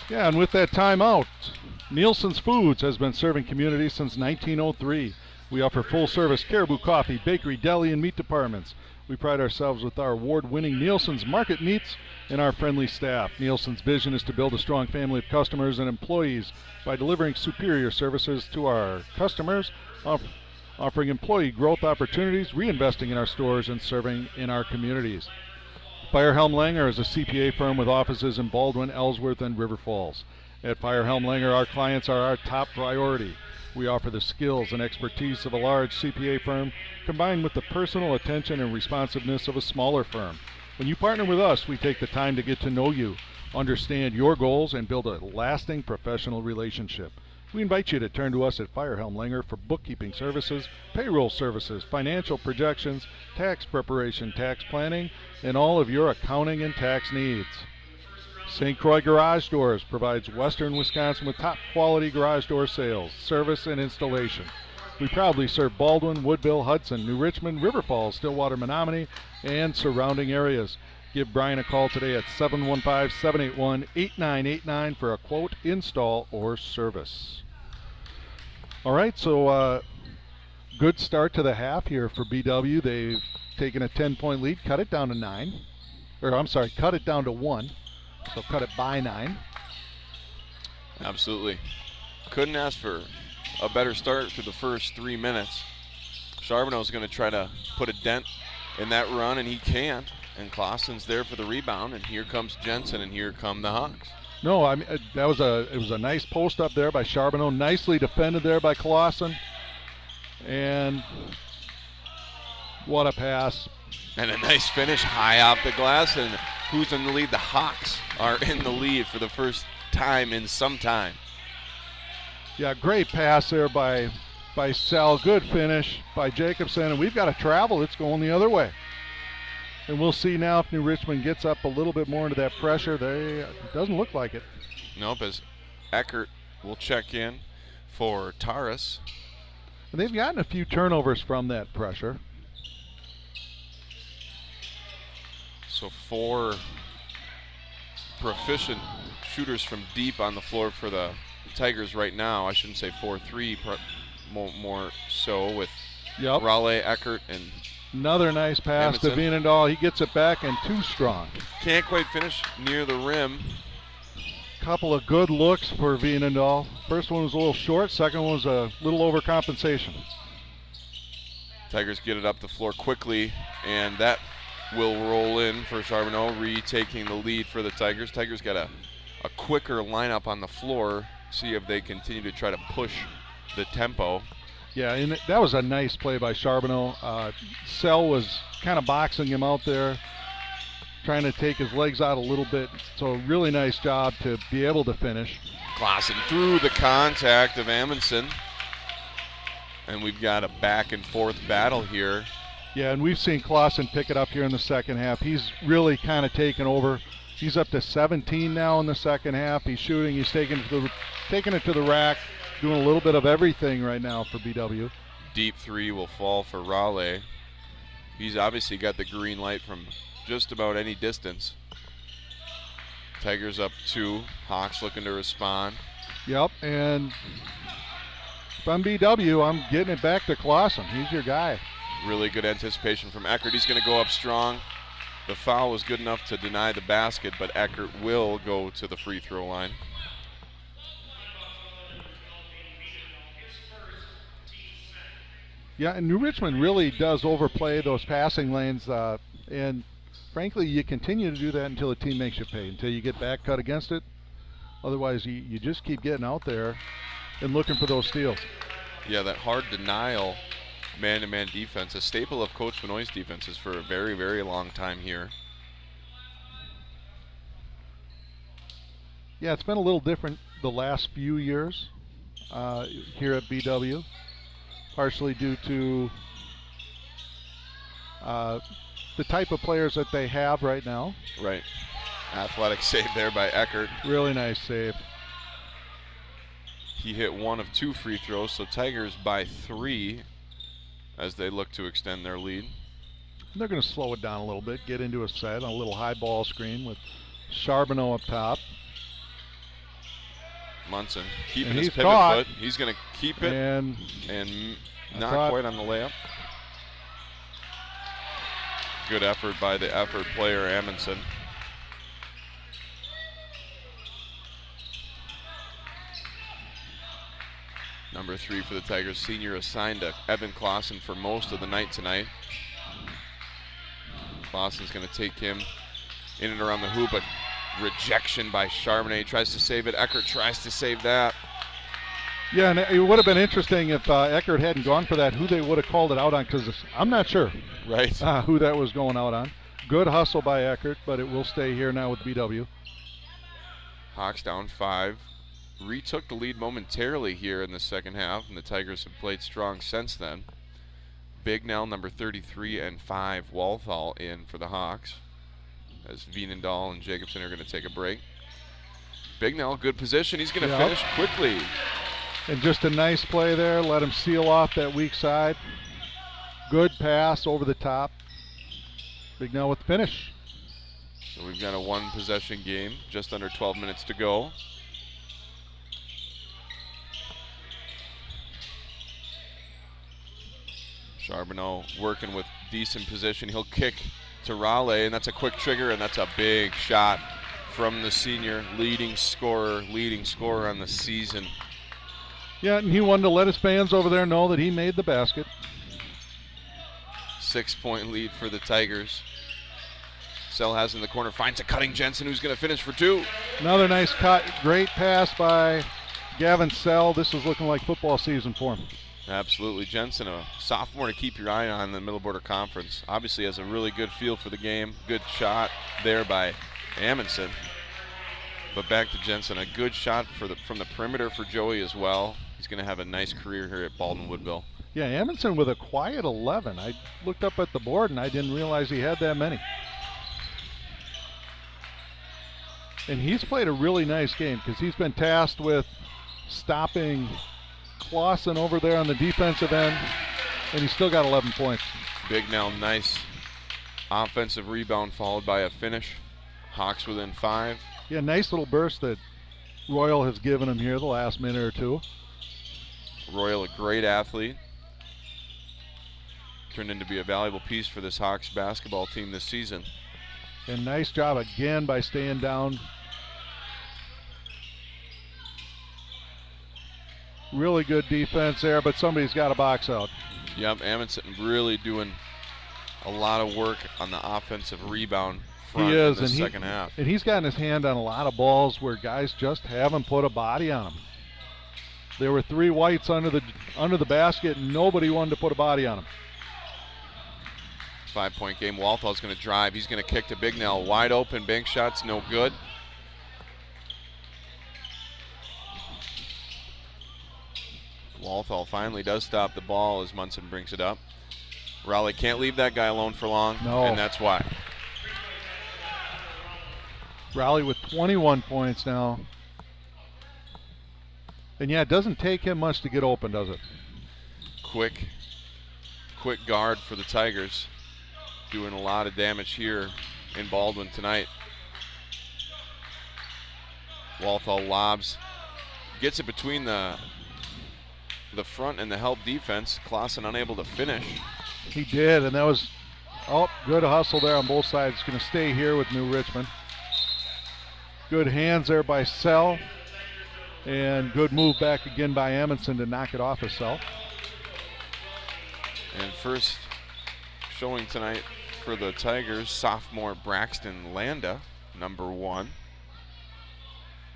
Yeah, and with that timeout, Nielsen's Foods has been serving communities since 1903. We offer full-service caribou coffee, bakery, deli, and meat departments. We pride ourselves with our award-winning Nielsen's Market Meats and our friendly staff. Nielsen's vision is to build a strong family of customers and employees by delivering superior services to our customers, offering employee growth opportunities, reinvesting in our stores, and serving in our communities. Firehelm Langer is a CPA firm with offices in Baldwin, Ellsworth, and River Falls. At Firehelm Langer, our clients are our top priority. We offer the skills and expertise of a large CPA firm combined with the personal attention and responsiveness of a smaller firm. When you partner with us, we take the time to get to know you, understand your goals, and build a lasting professional relationship. We invite you to turn to us at Firehelm Langer for bookkeeping services, payroll services, financial projections, tax preparation, tax planning, and all of your accounting and tax needs. St. Croix Garage Doors provides Western Wisconsin with top quality garage door sales, service, and installation. We proudly serve Baldwin, Woodville, Hudson, New Richmond, River Falls, Stillwater, Menominee, and surrounding areas. Give Brian a call today at 715-781-8989 for a quote, install, or service. All right, so good start to the half here for BW. They've taken a 10-point lead, cut it down to 9. Or I'm sorry, cut it down to 1. So cut it by 9. Absolutely. Couldn't ask for a better start through the first 3 minutes. Charbonneau's going to try to put a dent in that run, and he can't. And Clausen's there for the rebound, and here comes Jensen, and here come the Hawks. No, I mean it was a nice post up there by Charbonneau, nicely defended there by Clausen, and what a pass! And a nice finish high off the glass, and who's in the lead? The Hawks are in the lead for the first time in some time. Yeah, great pass there by Sell. Good finish by Jacobson. And we've got a travel that's going the other way. And we'll see now if New Richmond gets up a little bit more into that pressure. It doesn't look like it. Nope, as Eckert will check in for Taurus. And they've gotten a few turnovers from that pressure. So 4 proficient shooters from deep on the floor for the Tigers right now. I shouldn't say 4-3, more so with Raleigh, Eckert, and another nice pass to Vienendahl. He gets it back and too strong. Can't quite finish near the rim. Couple of good looks for Vienendahl. First one was a little short, second one was a little overcompensation. Tigers get it up the floor quickly, and that will roll in for Charbonneau, retaking the lead for the Tigers. Tigers got a quicker lineup on the floor, see if they continue to try to push the tempo. Yeah, and that was a nice play by Charbonneau. Sell was kind of boxing him out there, trying to take his legs out a little bit. So really nice job to be able to finish. Clausen through the contact of Amundsen. And we've got a back and forth battle here. Yeah, and we've seen Clausen pick it up here in the second half. He's really kind of taken over. He's up to 17 now in the second half. He's shooting, he's taking it to the rack, doing a little bit of everything right now for BW. Deep 3 will fall for Raleigh. He's obviously got the green light from just about any distance. Tigers up 2. Hawks looking to respond. Yep, and if I'm BW, I'm getting it back to Clausen. He's your guy. Really good anticipation from Eckert. He's going to go up strong. The foul was good enough to deny the basket, but Eckert will go to the free throw line. Yeah, and New Richmond really does overplay those passing lanes, and frankly, you continue to do that until the team makes you pay, until you get back cut against it. Otherwise, you just keep getting out there and looking for those steals. Yeah, that hard denial man-to-man defense, a staple of Coach Benoit's defenses for a very, very long time here. Yeah, it's been a little different the last few years here at BW, partially due to the type of players that they have right now. Right. Athletic save there by Eckert. Really nice save. He hit 1 of 2 free throws, so Tigers by 3 as they look to extend their lead. They're going to slow it down a little bit, get into a set, a little high ball screen with Charbonneau up top. Munson keeping and his pivot caught. foot. He's going to keep it and not quite on the layup. Good effort by the effort player, Amundsen. Number 3 for the Tigers, senior, assigned to Evan Clausen for most of the night tonight. Clausen's going to take him in and around the hoop, but rejection by Charbonnet. Tries to save it. Eckert tries to save that. Yeah, and it would have been interesting if Eckert hadn't gone for that, who they would have called it out on, because I'm not sure who that was going out on. Good hustle by Eckert, but it will stay here now with BW. Hawks down 5. Retook the lead momentarily here in the second half, and the Tigers have played strong since then. Bignell, number 33, and 5, Walthall in for the Hawks, as Vienendahl and Jacobson are going to take a break. Bignell, good position. He's going to finish quickly. And just a nice play there. Let him seal off that weak side. Good pass over the top. Bignell with the finish. So we've got a 1-possession game, just under 12 minutes to go. Charbonneau working with decent position. He'll kick to Raleigh, and that's a quick trigger, and that's a big shot from the senior, leading scorer on the season. Yeah, and he wanted to let his fans over there know that he made the basket. 6-point lead for the Tigers. Sell has in the corner, finds a cutting Jensen, who's going to finish for 2. Another nice cut. Great pass by Gavin Sell. This is looking like football season for him. Absolutely. Jensen, a sophomore to keep your eye on in the Middle Border Conference. Obviously has a really good feel for the game. Good shot there by Amundsen. But back to Jensen, a good shot from the perimeter for Joey as well. He's going to have a nice career here at Baldwin Woodville. Yeah, Amundsen with a quiet 11. I looked up at the board and I didn't realize he had that many. And he's played a really nice game because he's been tasked with stopping Clausen over there on the defensive end, and he's still got 11 points. Big now, nice offensive rebound followed by a finish. Hawks within 5. Yeah, nice little burst that Royal has given him here the last minute or two. Royal, a great athlete. Turned into be a valuable piece for this Hawks basketball team this season. And nice job again by staying down. Really good defense there, but somebody's got to box out. Yep, Amundsen really doing a lot of work on the offensive rebound front in the second half. And he's gotten his hand on a lot of balls where guys just haven't put a body on him. There were 3 whites under the basket, and nobody wanted to put a body on him. 5-point game. Walthall's going to drive. He's going to kick to Bignell. Wide open. Bank shot's no good. Walthall finally does stop the ball as Munson brings it up. Raleigh can't leave that guy alone for long, and that's why. Raleigh with 21 points now. And yeah, it doesn't take him much to get open, does it? Quick guard for the Tigers. Doing a lot of damage here in Baldwin tonight. Walthall lobs. Gets it between the front and the help defense. Clausen unable to finish. He did, and that was good hustle there on both sides. Going to stay here with New Richmond. Good hands there by Sell, and good move back again by Amundsen to knock it off of Sell. And first showing tonight for the Tigers, sophomore Braxton Landa, number 1.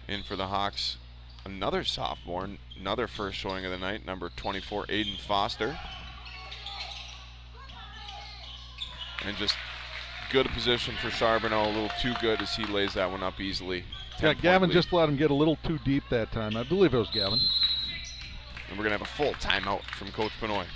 In for the Hawks, another sophomore, another first showing of the night, number 24, Aiden Foster. And just good position for Charbonneau, a little too good as he lays that one up easily. Yeah, Gavin just let him get a little too deep that time. I believe it was Gavin. And we're going to have a full timeout from Coach Benoit.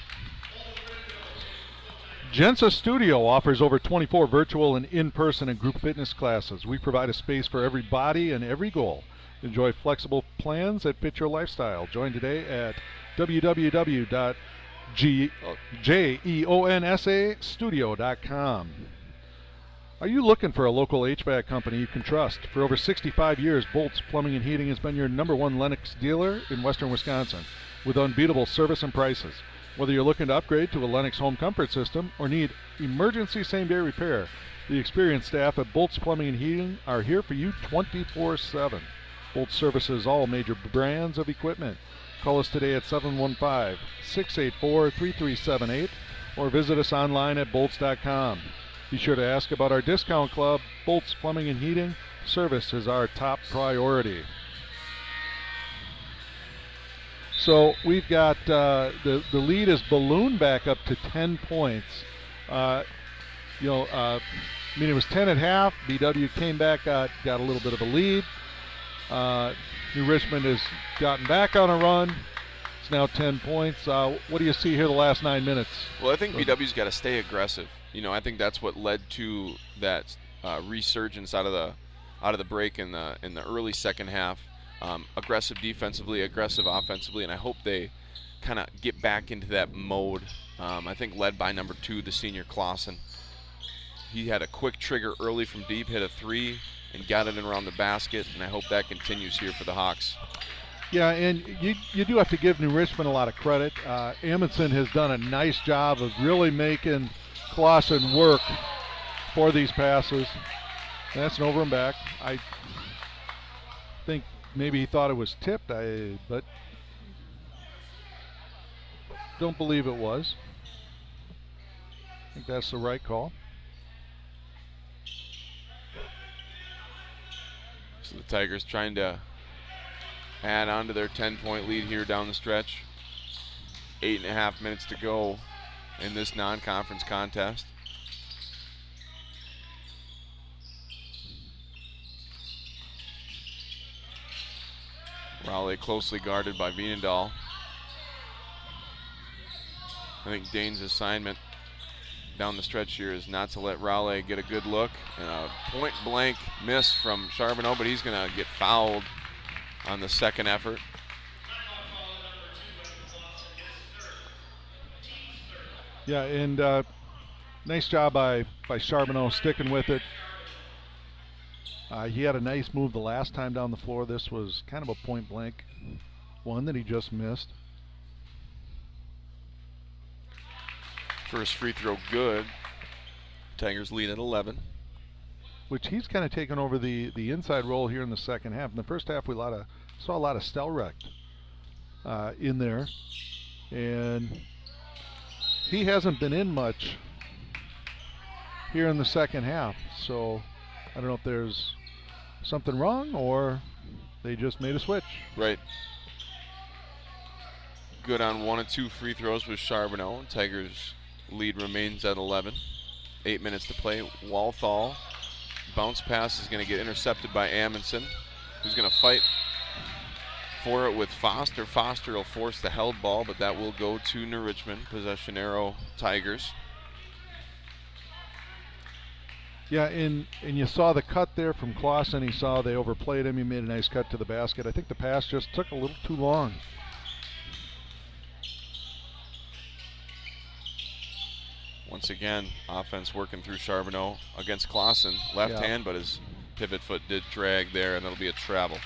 Gensa Studio offers over 24 virtual and in-person and group fitness classes. We provide a space for every body and every goal. Enjoy flexible plans that fit your lifestyle. Join today at www.jeonsastudio.com. Are you looking for a local HVAC company you can trust? For over 65 years, Bolts Plumbing and Heating has been your #1 Lennox dealer in western Wisconsin with unbeatable service and prices. Whether you're looking to upgrade to a Lennox home comfort system or need emergency same-day repair, the experienced staff at Bolts Plumbing and Heating are here for you 24/7. Bolts services all major brands of equipment. Call us today at 715-684-3378 or visit us online at bolts.com. Be sure to ask about our discount club. Bolts Plumbing and Heating. Service is our top priority. So we've got the lead is ballooned back up to 10 points. It was 10 at half. BW came back, got a little bit of a lead. New Richmond has gotten back on a run. It's now 10 points. What do you see here the last 9 minutes? Well, I think BW's got to stay aggressive. I think that's what led to that resurgence out of the break in the early second half. Aggressive defensively, aggressive offensively, and I hope they kind of get back into that mode. I think led by number 2, the senior Clausen. He had a quick trigger early from deep, hit a 3, and got it in around the basket, and I hope that continues here for the Hawks. Yeah, and you do have to give New Richmond a lot of credit. Amundsen has done a nice job of really making Clausen work for these passes. And that's an over and back. I think maybe he thought it was tipped, but don't believe it was. I think that's the right call. So the Tigers trying to add on to their 10-point lead here down the stretch. 8.5 minutes to go in this non-conference contest. Raleigh closely guarded by Veenendahl. I think Dane's assignment down the stretch here is not to let Raleigh get a good look. And a point-blank miss from Charbonneau, but he's going to get fouled on the second effort. Yeah, and nice job by Charbonneau sticking with it. He had a nice move the last time down the floor. This was kind of a point-blank one that he just missed. First free throw good. Tigers lead at 11. Which he's kind of taken over the inside role here in the second half. In the first half, we saw a lot of Stelrecht in there. And he hasn't been in much here in the second half. So I don't know if there's something wrong or they just made a switch. Right. Good on 1 and 2 free throws with Charbonneau. Tigers lead remains at 11. 8 minutes to play. Walthall. Bounce pass is going to get intercepted by Amundsen, who's going to fight for it with Foster. Foster will force the held ball, but that will go to New Richmond. Possession arrow Tigers. Yeah, and you saw the cut there from Clausen. He saw they overplayed him. He made a nice cut to the basket. I think the pass just took a little too long. Once again, offense working through Charbonneau against Clausen. Left hand, but his pivot foot did drag there, and that'll be a travel.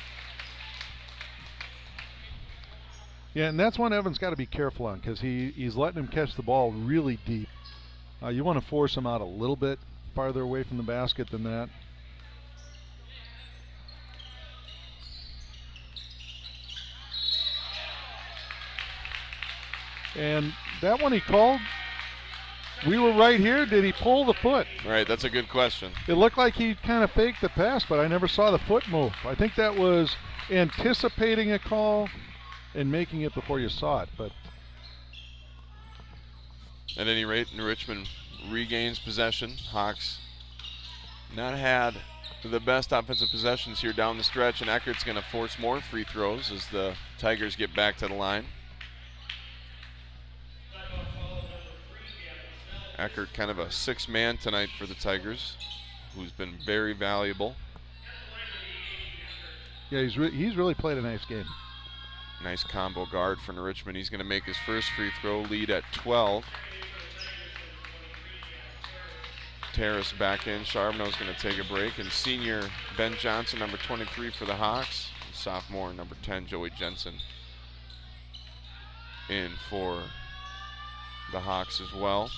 Yeah, and that's one Evans got to be careful on because he's letting him catch the ball really deep. You want to force him out a little bit farther away from the basket than that. And that one he called. We were right here. Did he pull the foot? Right, that's a good question. It looked like he kind of faked the pass, but I never saw the foot move. I think that was anticipating a call and making it before you saw it. But at any rate, New Richmond regains possession. Hawks not had the best offensive possessions here down the stretch, and Eckert's going to force more free throws as the Tigers get back to the line. Eckert kind of a six-man tonight for the Tigers, who's been very valuable. Yeah, he's really played a nice game. Nice combo guard for New Richmond. He's going to make his first free throw, lead at 12. Terrace back in. Charbonneau's going to take a break. And senior Ben Johnson, number 23 for the Hawks. And sophomore, number 10, Joey Jensen, in for the Hawks as well.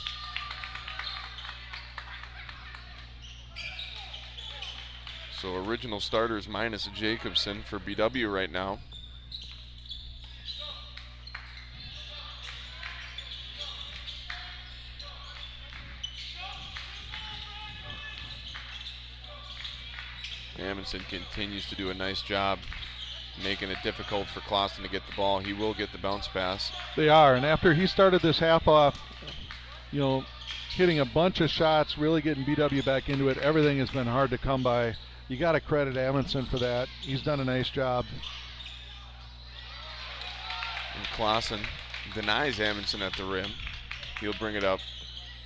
So original starters minus Jacobson for BW right now. Amundsen continues to do a nice job making it difficult for Clausen to get the ball. He will get the bounce pass. They are, and after he started this half off, hitting a bunch of shots, really getting BW back into it, everything has been hard to come by. You got to credit Amundsen for that. He's done a nice job. And Clausen denies Amundsen at the rim. He'll bring it up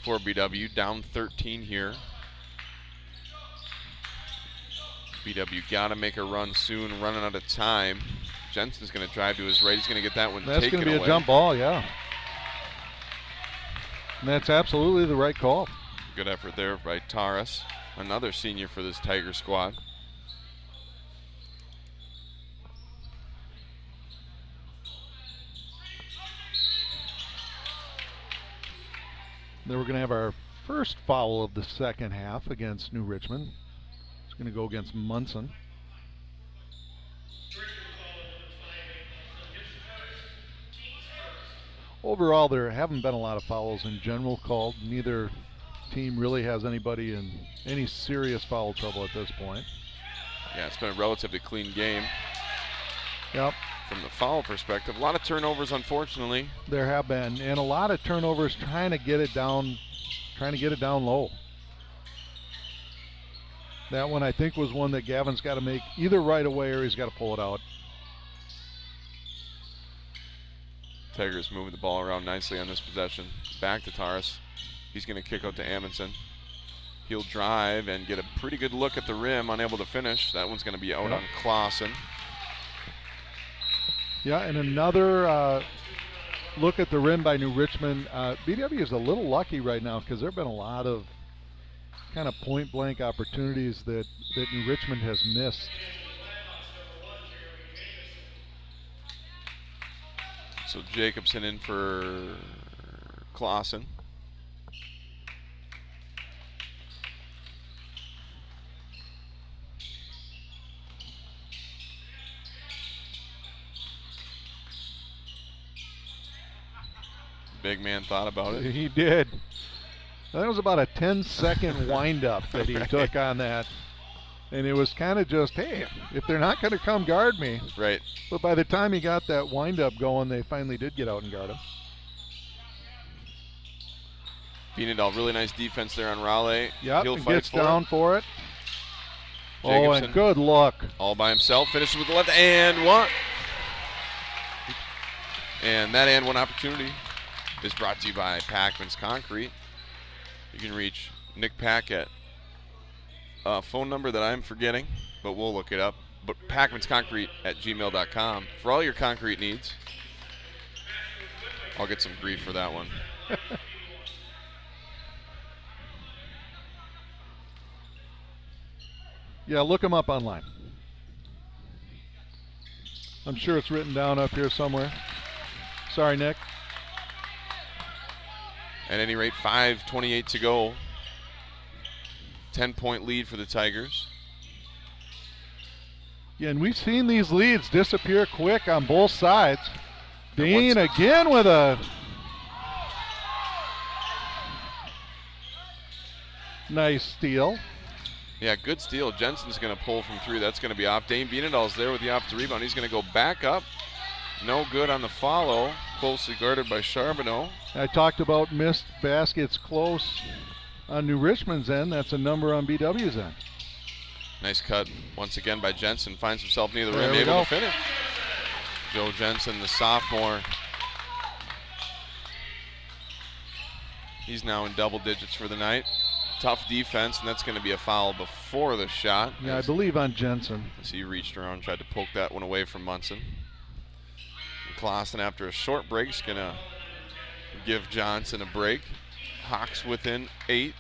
for BW, down 13 here. BW got to make a run soon, running out of time. Jensen's going to drive to his right. He's going to get that one taken away. That's going to be a jump ball, yeah. And that's absolutely the right call. Good effort there by Taras, another senior for this Tiger squad. Then we're going to have our first foul of the second half against New Richmond. It's going to go against Munson. Overall, there haven't been a lot of fouls in general called. Neither team really has anybody in any serious foul trouble at this point. Yeah, it's been a relatively clean game. Yep. From the foul perspective, a lot of turnovers, unfortunately. There have been, and a lot of turnovers trying to get it down low. That one, I think, was one that Gavin's got to make either right away or he's got to pull it out. Tigers moving the ball around nicely on this possession. Back to Taurus. He's going to kick out to Amundsen. He'll drive and get a pretty good look at the rim, unable to finish. That one's going to be out on Clausen. Yeah, and another look at the rim by New Richmond. BW is a little lucky right now because there have been a lot of kind of point-blank opportunities that New Richmond has missed. So Jacobson in for Clausen. Big man thought about it. He did. That was about a 10-second wind-up that he took on that. And it was kind of just, hey, if they're not going to come guard me. Right. But by the time he got that wind-up going, they finally did get out and guard him. Bienendahl, really nice defense there on Raleigh. Yep, He'll and fight gets for down for it. Jacobson, oh, and good look. All by himself, finishes with the left and one. And that and one opportunity is brought to you by Packman's Concrete. You can reach Nick Pack at a phone number that I'm forgetting, but we'll look it up. But Packman's Concrete at gmail.com for all your concrete needs. I'll get some grief for that one. Yeah, look him up online. I'm sure it's written down up here somewhere. Sorry, Nick. At any rate, 5:28 to go. 10-point lead for the Tigers. Yeah, and we've seen these leads disappear quick on both sides. Dean again with a nice steal. Yeah, good steal. Jensen's going to pull from three. That's going to be off. Dane Bienendahl's there with the offensive rebound. He's going to go back up. No good on the follow. Closely guarded by Charbonneau. I talked about missed baskets close on New Richmond's end. That's a number on BW's end. Nice cut once again by Jensen. Finds himself near the There rim, we able go. to finish. Joe Jensen, the sophomore. He's now in double digits for the night. Tough defense, and that's going to be a foul before the shot. Yeah, I believe on Jensen. As he reached around and tried to poke that one away from Munson. Clausen, after a short break, is going to give Johnson a break. Hawks within 8.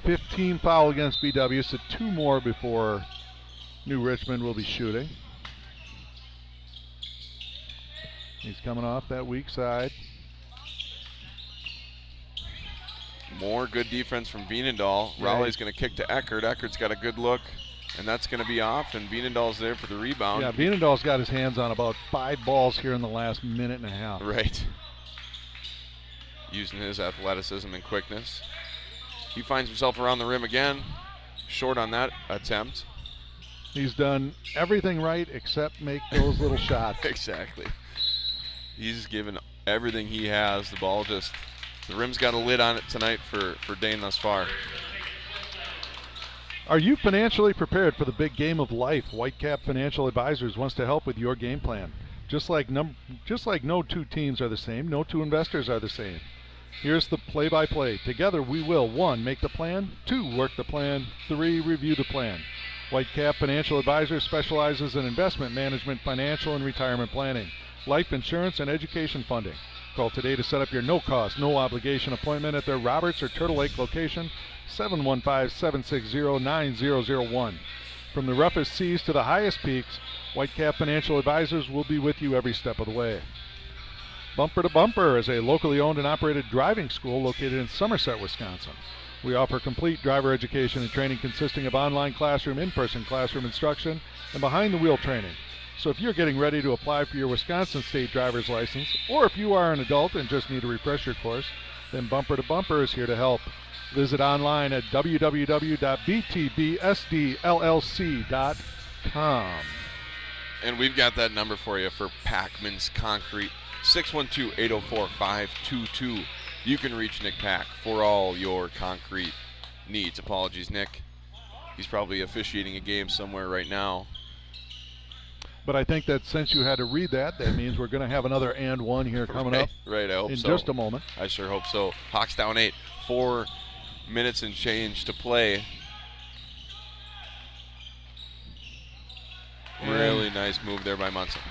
15 foul against BW, so 2 more before New Richmond will be shooting. He's coming off that weak side. More good defense from Bienendahl. Yeah. Raleigh's going to kick to Eckert. Eckert's got a good look, and that's going to be off, and Bienendahl's there for the rebound. Yeah, Bienendahl's got his hands on about 5 balls here in the last minute and a half. Right. Using his athleticism and quickness. He finds himself around the rim again. Short on that attempt. He's done everything right except make those little shots. Exactly. He's given everything he has. The ball just, the rim's got a lid on it tonight for Dane thus far. Are you financially prepared for the big game of life? Whitecap Financial Advisors wants to help with your game plan. Just like no two teams are the same, no two investors are the same. Here's the play-by-play. Together we will 1. Make the plan, 2. Work the plan, 3. Review the plan. Whitecap Financial Advisors specializes in investment management, financial and retirement planning, life insurance, and education funding. Call today to set up your no-cost, no-obligation appointment at their Roberts or Turtle Lake location, 715-760-9001. From the roughest seas to the highest peaks, Whitecap Financial Advisors will be with you every step of the way. Bumper to Bumper is a locally owned and operated driving school located in Somerset, Wisconsin. We offer complete driver education and training consisting of online classroom, in-person classroom instruction, and behind-the-wheel training. So if you're getting ready to apply for your Wisconsin state driver's license, or if you are an adult and just need a refresher course, then Bumper to Bumper is here to help. Visit online at www.btbsdllc.com. And we've got that number for you for Packman's Concrete, 612-804-522. You can reach Nick Pack for all your concrete needs. Apologies, Nick. He's probably officiating a game somewhere right now. But I think that since you had to read that, that means we're going to have another and one here coming up right, I hope in so. just a moment. I sure hope so. Hawks down 8, 4 minutes and change to play. Really nice move there by Munson.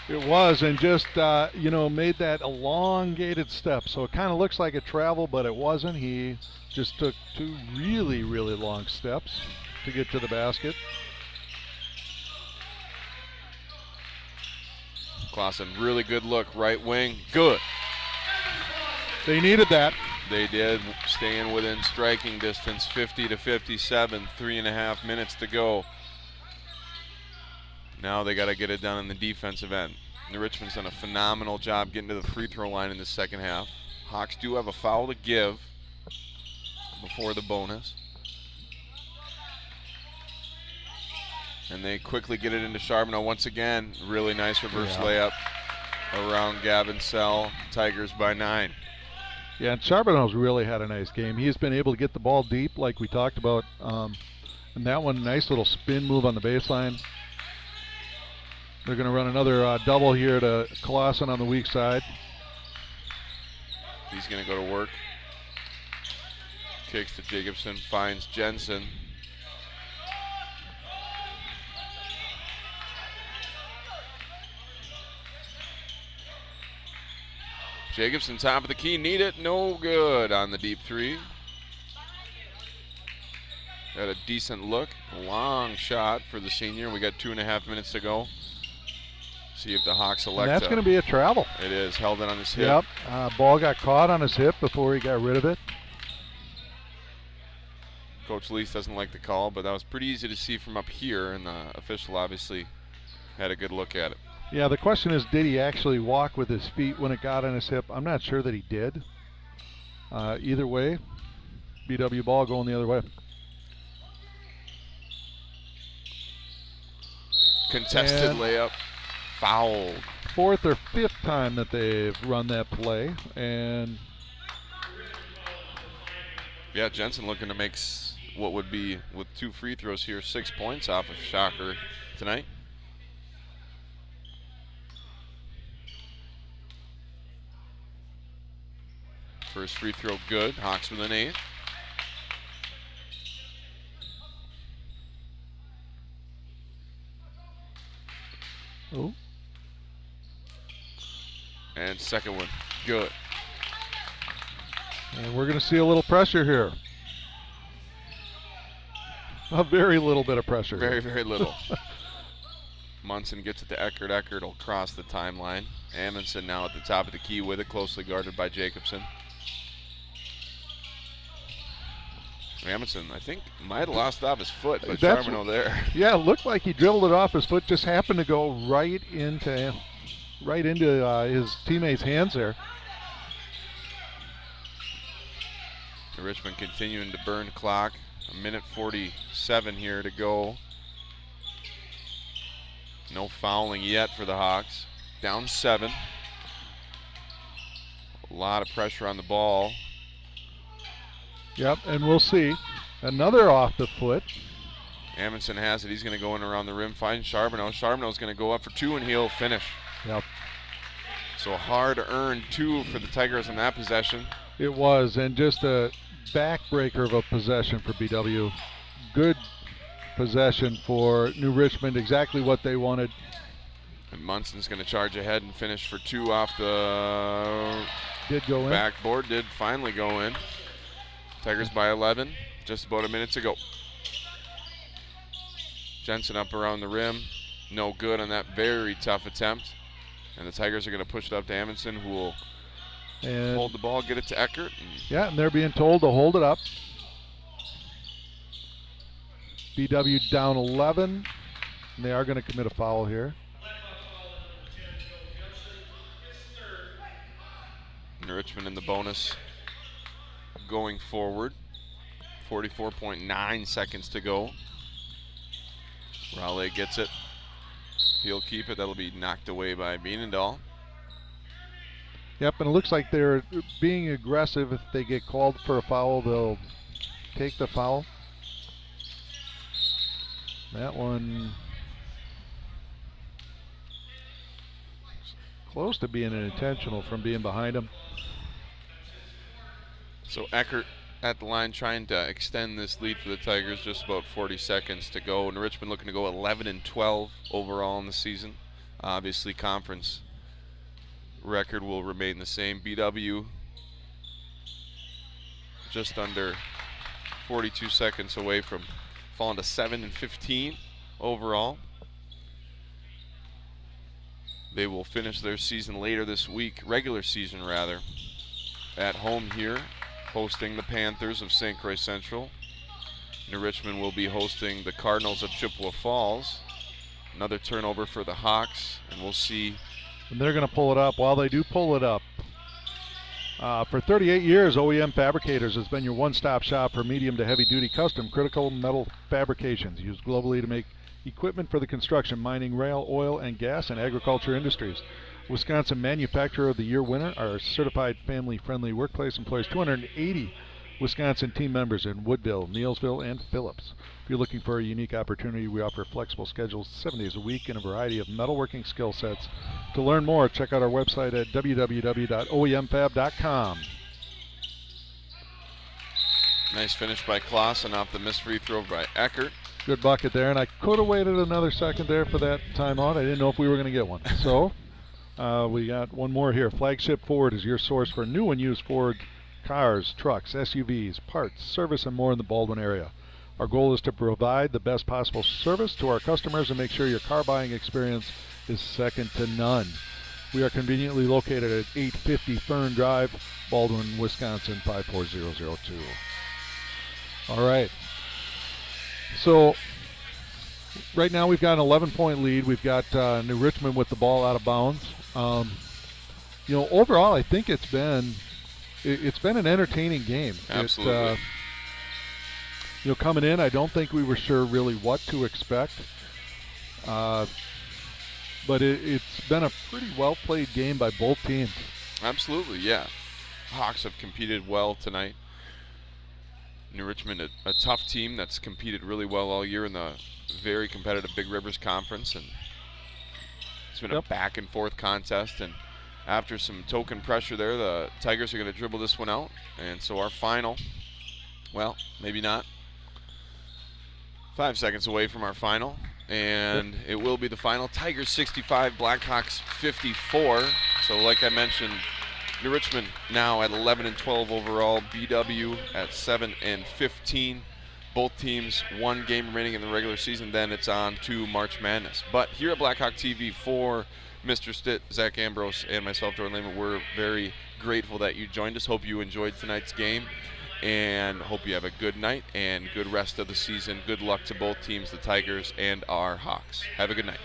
It was, and just, made that elongated step. So it kind of looks like a travel, but it wasn't. He just took 2 really, really long steps to get to the basket. Clausen, really good look, right wing, good. They needed that. They did, staying within striking distance, 50-57, 3.5 minutes to go. Now they got to get it done in the defensive end. New Richmond's done a phenomenal job getting to the free throw line in the second half. Hawks do have a foul to give before the bonus. And they quickly get it into Charbonneau once again. Really nice reverse layup around Gavin Sell. Tigers by 9. Yeah, and Charbonneau's really had a nice game. He's been able to get the ball deep like we talked about. And that one, nice little spin move on the baseline. They're going to run another double here to Clausen on the weak side. He's going to go to work. Kicks to Jacobson, finds Jensen. Jacobson top of the key, need it, no good on the deep 3. Got a decent look, long shot for the senior. We got 2.5 minutes to go. See if the Hawks elect. And that's going to be a travel. It is, held it on his hip. Yep, ball got caught on his hip before he got rid of it. Coach Lease doesn't like the call, but that was pretty easy to see from up here, and the official obviously had a good look at it. Yeah, the question is, did he actually walk with his feet when it got on his hip? I'm not sure that he did. Either way, BW ball going the other way. Contested layup, fouled. 4th or 5th time that they've run that play, and yeah, Jensen looking to make what would be, with 2 free throws here, 6 points off of Shocker tonight. First free throw good. Hawks with an 8. Oh. And second one, good. And we're going to see a little pressure here. A very little bit of pressure. Very, very little. Munson gets it to Eckert. Eckert will cross the timeline. Amundsen now at the top of the key with it, closely guarded by Jacobson. Amundsen, I think, might have lost off his foot, but Charbonneau there. Yeah, it looked like he dribbled it off his foot, just happened to go right into his teammate's hands there. Richmond continuing to burn clock. 1:47 here to go. No fouling yet for the Hawks. Down 7. A lot of pressure on the ball. Yep, and we'll see. Another off the foot. Amundsen has it. He's going to go in around the rim, find Charbonneau. Charbonneau's going to go up for 2, and he'll finish. Yep. So hard-earned 2 for the Tigers in that possession. It was, and just a backbreaker of a possession for BW. Good possession for New Richmond, exactly what they wanted. And Munson's going to charge ahead and finish for 2 off the backboard. Did finally go in. Tigers by 11, just about a minute to go. Jensen up around the rim, no good on that very tough attempt. And the Tigers are going to push it up to Amundsen, who will hold the ball, get it to Eckert. Yeah, and they're being told to hold it up. BW down 11, and they are going to commit a foul here. Richmond in the bonus going forward. 44.9 seconds to go. Raleigh gets it. He'll keep it. That'll be knocked away by Bienendahl. Yep, and it looks like they're being aggressive. If they get called for a foul, they'll take the foul. That one close to being intentional from being behind him. So Eckert at the line trying to extend this lead for the Tigers. Just about 40 seconds to go. And Richmond looking to go 11-12 overall in the season. Obviously, conference record will remain the same. BW just under 42 seconds away from falling to 7-15 overall. They will finish their season later this week, regular season rather, at home here, hosting the Panthers of St. Croix Central. New Richmond will be hosting the Cardinals of Chippewa Falls. Another turnover for the Hawks, and we'll see. And they're going to pull it up. While they do pull it up, for 38 years, OEM Fabricators has been your one-stop shop for medium to heavy-duty custom critical metal fabrications used globally to make equipment for the construction, mining, rail, oil, and gas, and agriculture industries. Wisconsin Manufacturer of the Year winner, our certified family-friendly workplace, employs 280 Wisconsin team members in Woodville, Neilsville, and Phillips. If you're looking for a unique opportunity, we offer flexible schedules 7 days a week and a variety of metalworking skill sets. To learn more, check out our website at www.oemfab.com. Nice finish by Clausen off the missed free throw by Eckert. Good bucket there, and I could have waited another second there for that timeout. I didn't know if we were going to get one. So we got one more here. Flagship Ford is your source for new and used Ford cars, trucks, SUVs, parts, service, and more in the Baldwin area. Our goal is to provide the best possible service to our customers and make sure your car buying experience is second to none. We are conveniently located at 850 Fern Drive, Baldwin, Wisconsin, 54002. All right. So right now we've got an 11-point lead. We've got New Richmond with the ball out of bounds. Overall, I think it's been an entertaining game. Absolutely. Coming in, I don't think we were sure really what to expect. But it's been a pretty well-played game by both teams. Absolutely, yeah. Hawks have competed well tonight. New Richmond, a tough team that's competed really well all year in the very competitive Big Rivers Conference. And it's been a back-and-forth contest. And after some token pressure there, the Tigers are going to dribble this one out. And so our final, well, maybe not. 5 seconds away from our final. And it will be the final. Tigers 65, Blackhawks 54. So like I mentioned, New Richmond now at 11-12 overall. BW at 7-15. Both teams, one game remaining in the regular season. Then it's on to March Madness. But here at Blackhawk TV, for Mr. Stitt, Zach Ambrose, and myself, Jordan Lehman, we're very grateful that you joined us. Hope you enjoyed tonight's game, and hope you have a good night and good rest of the season. Good luck to both teams, the Tigers and our Hawks. Have a good night.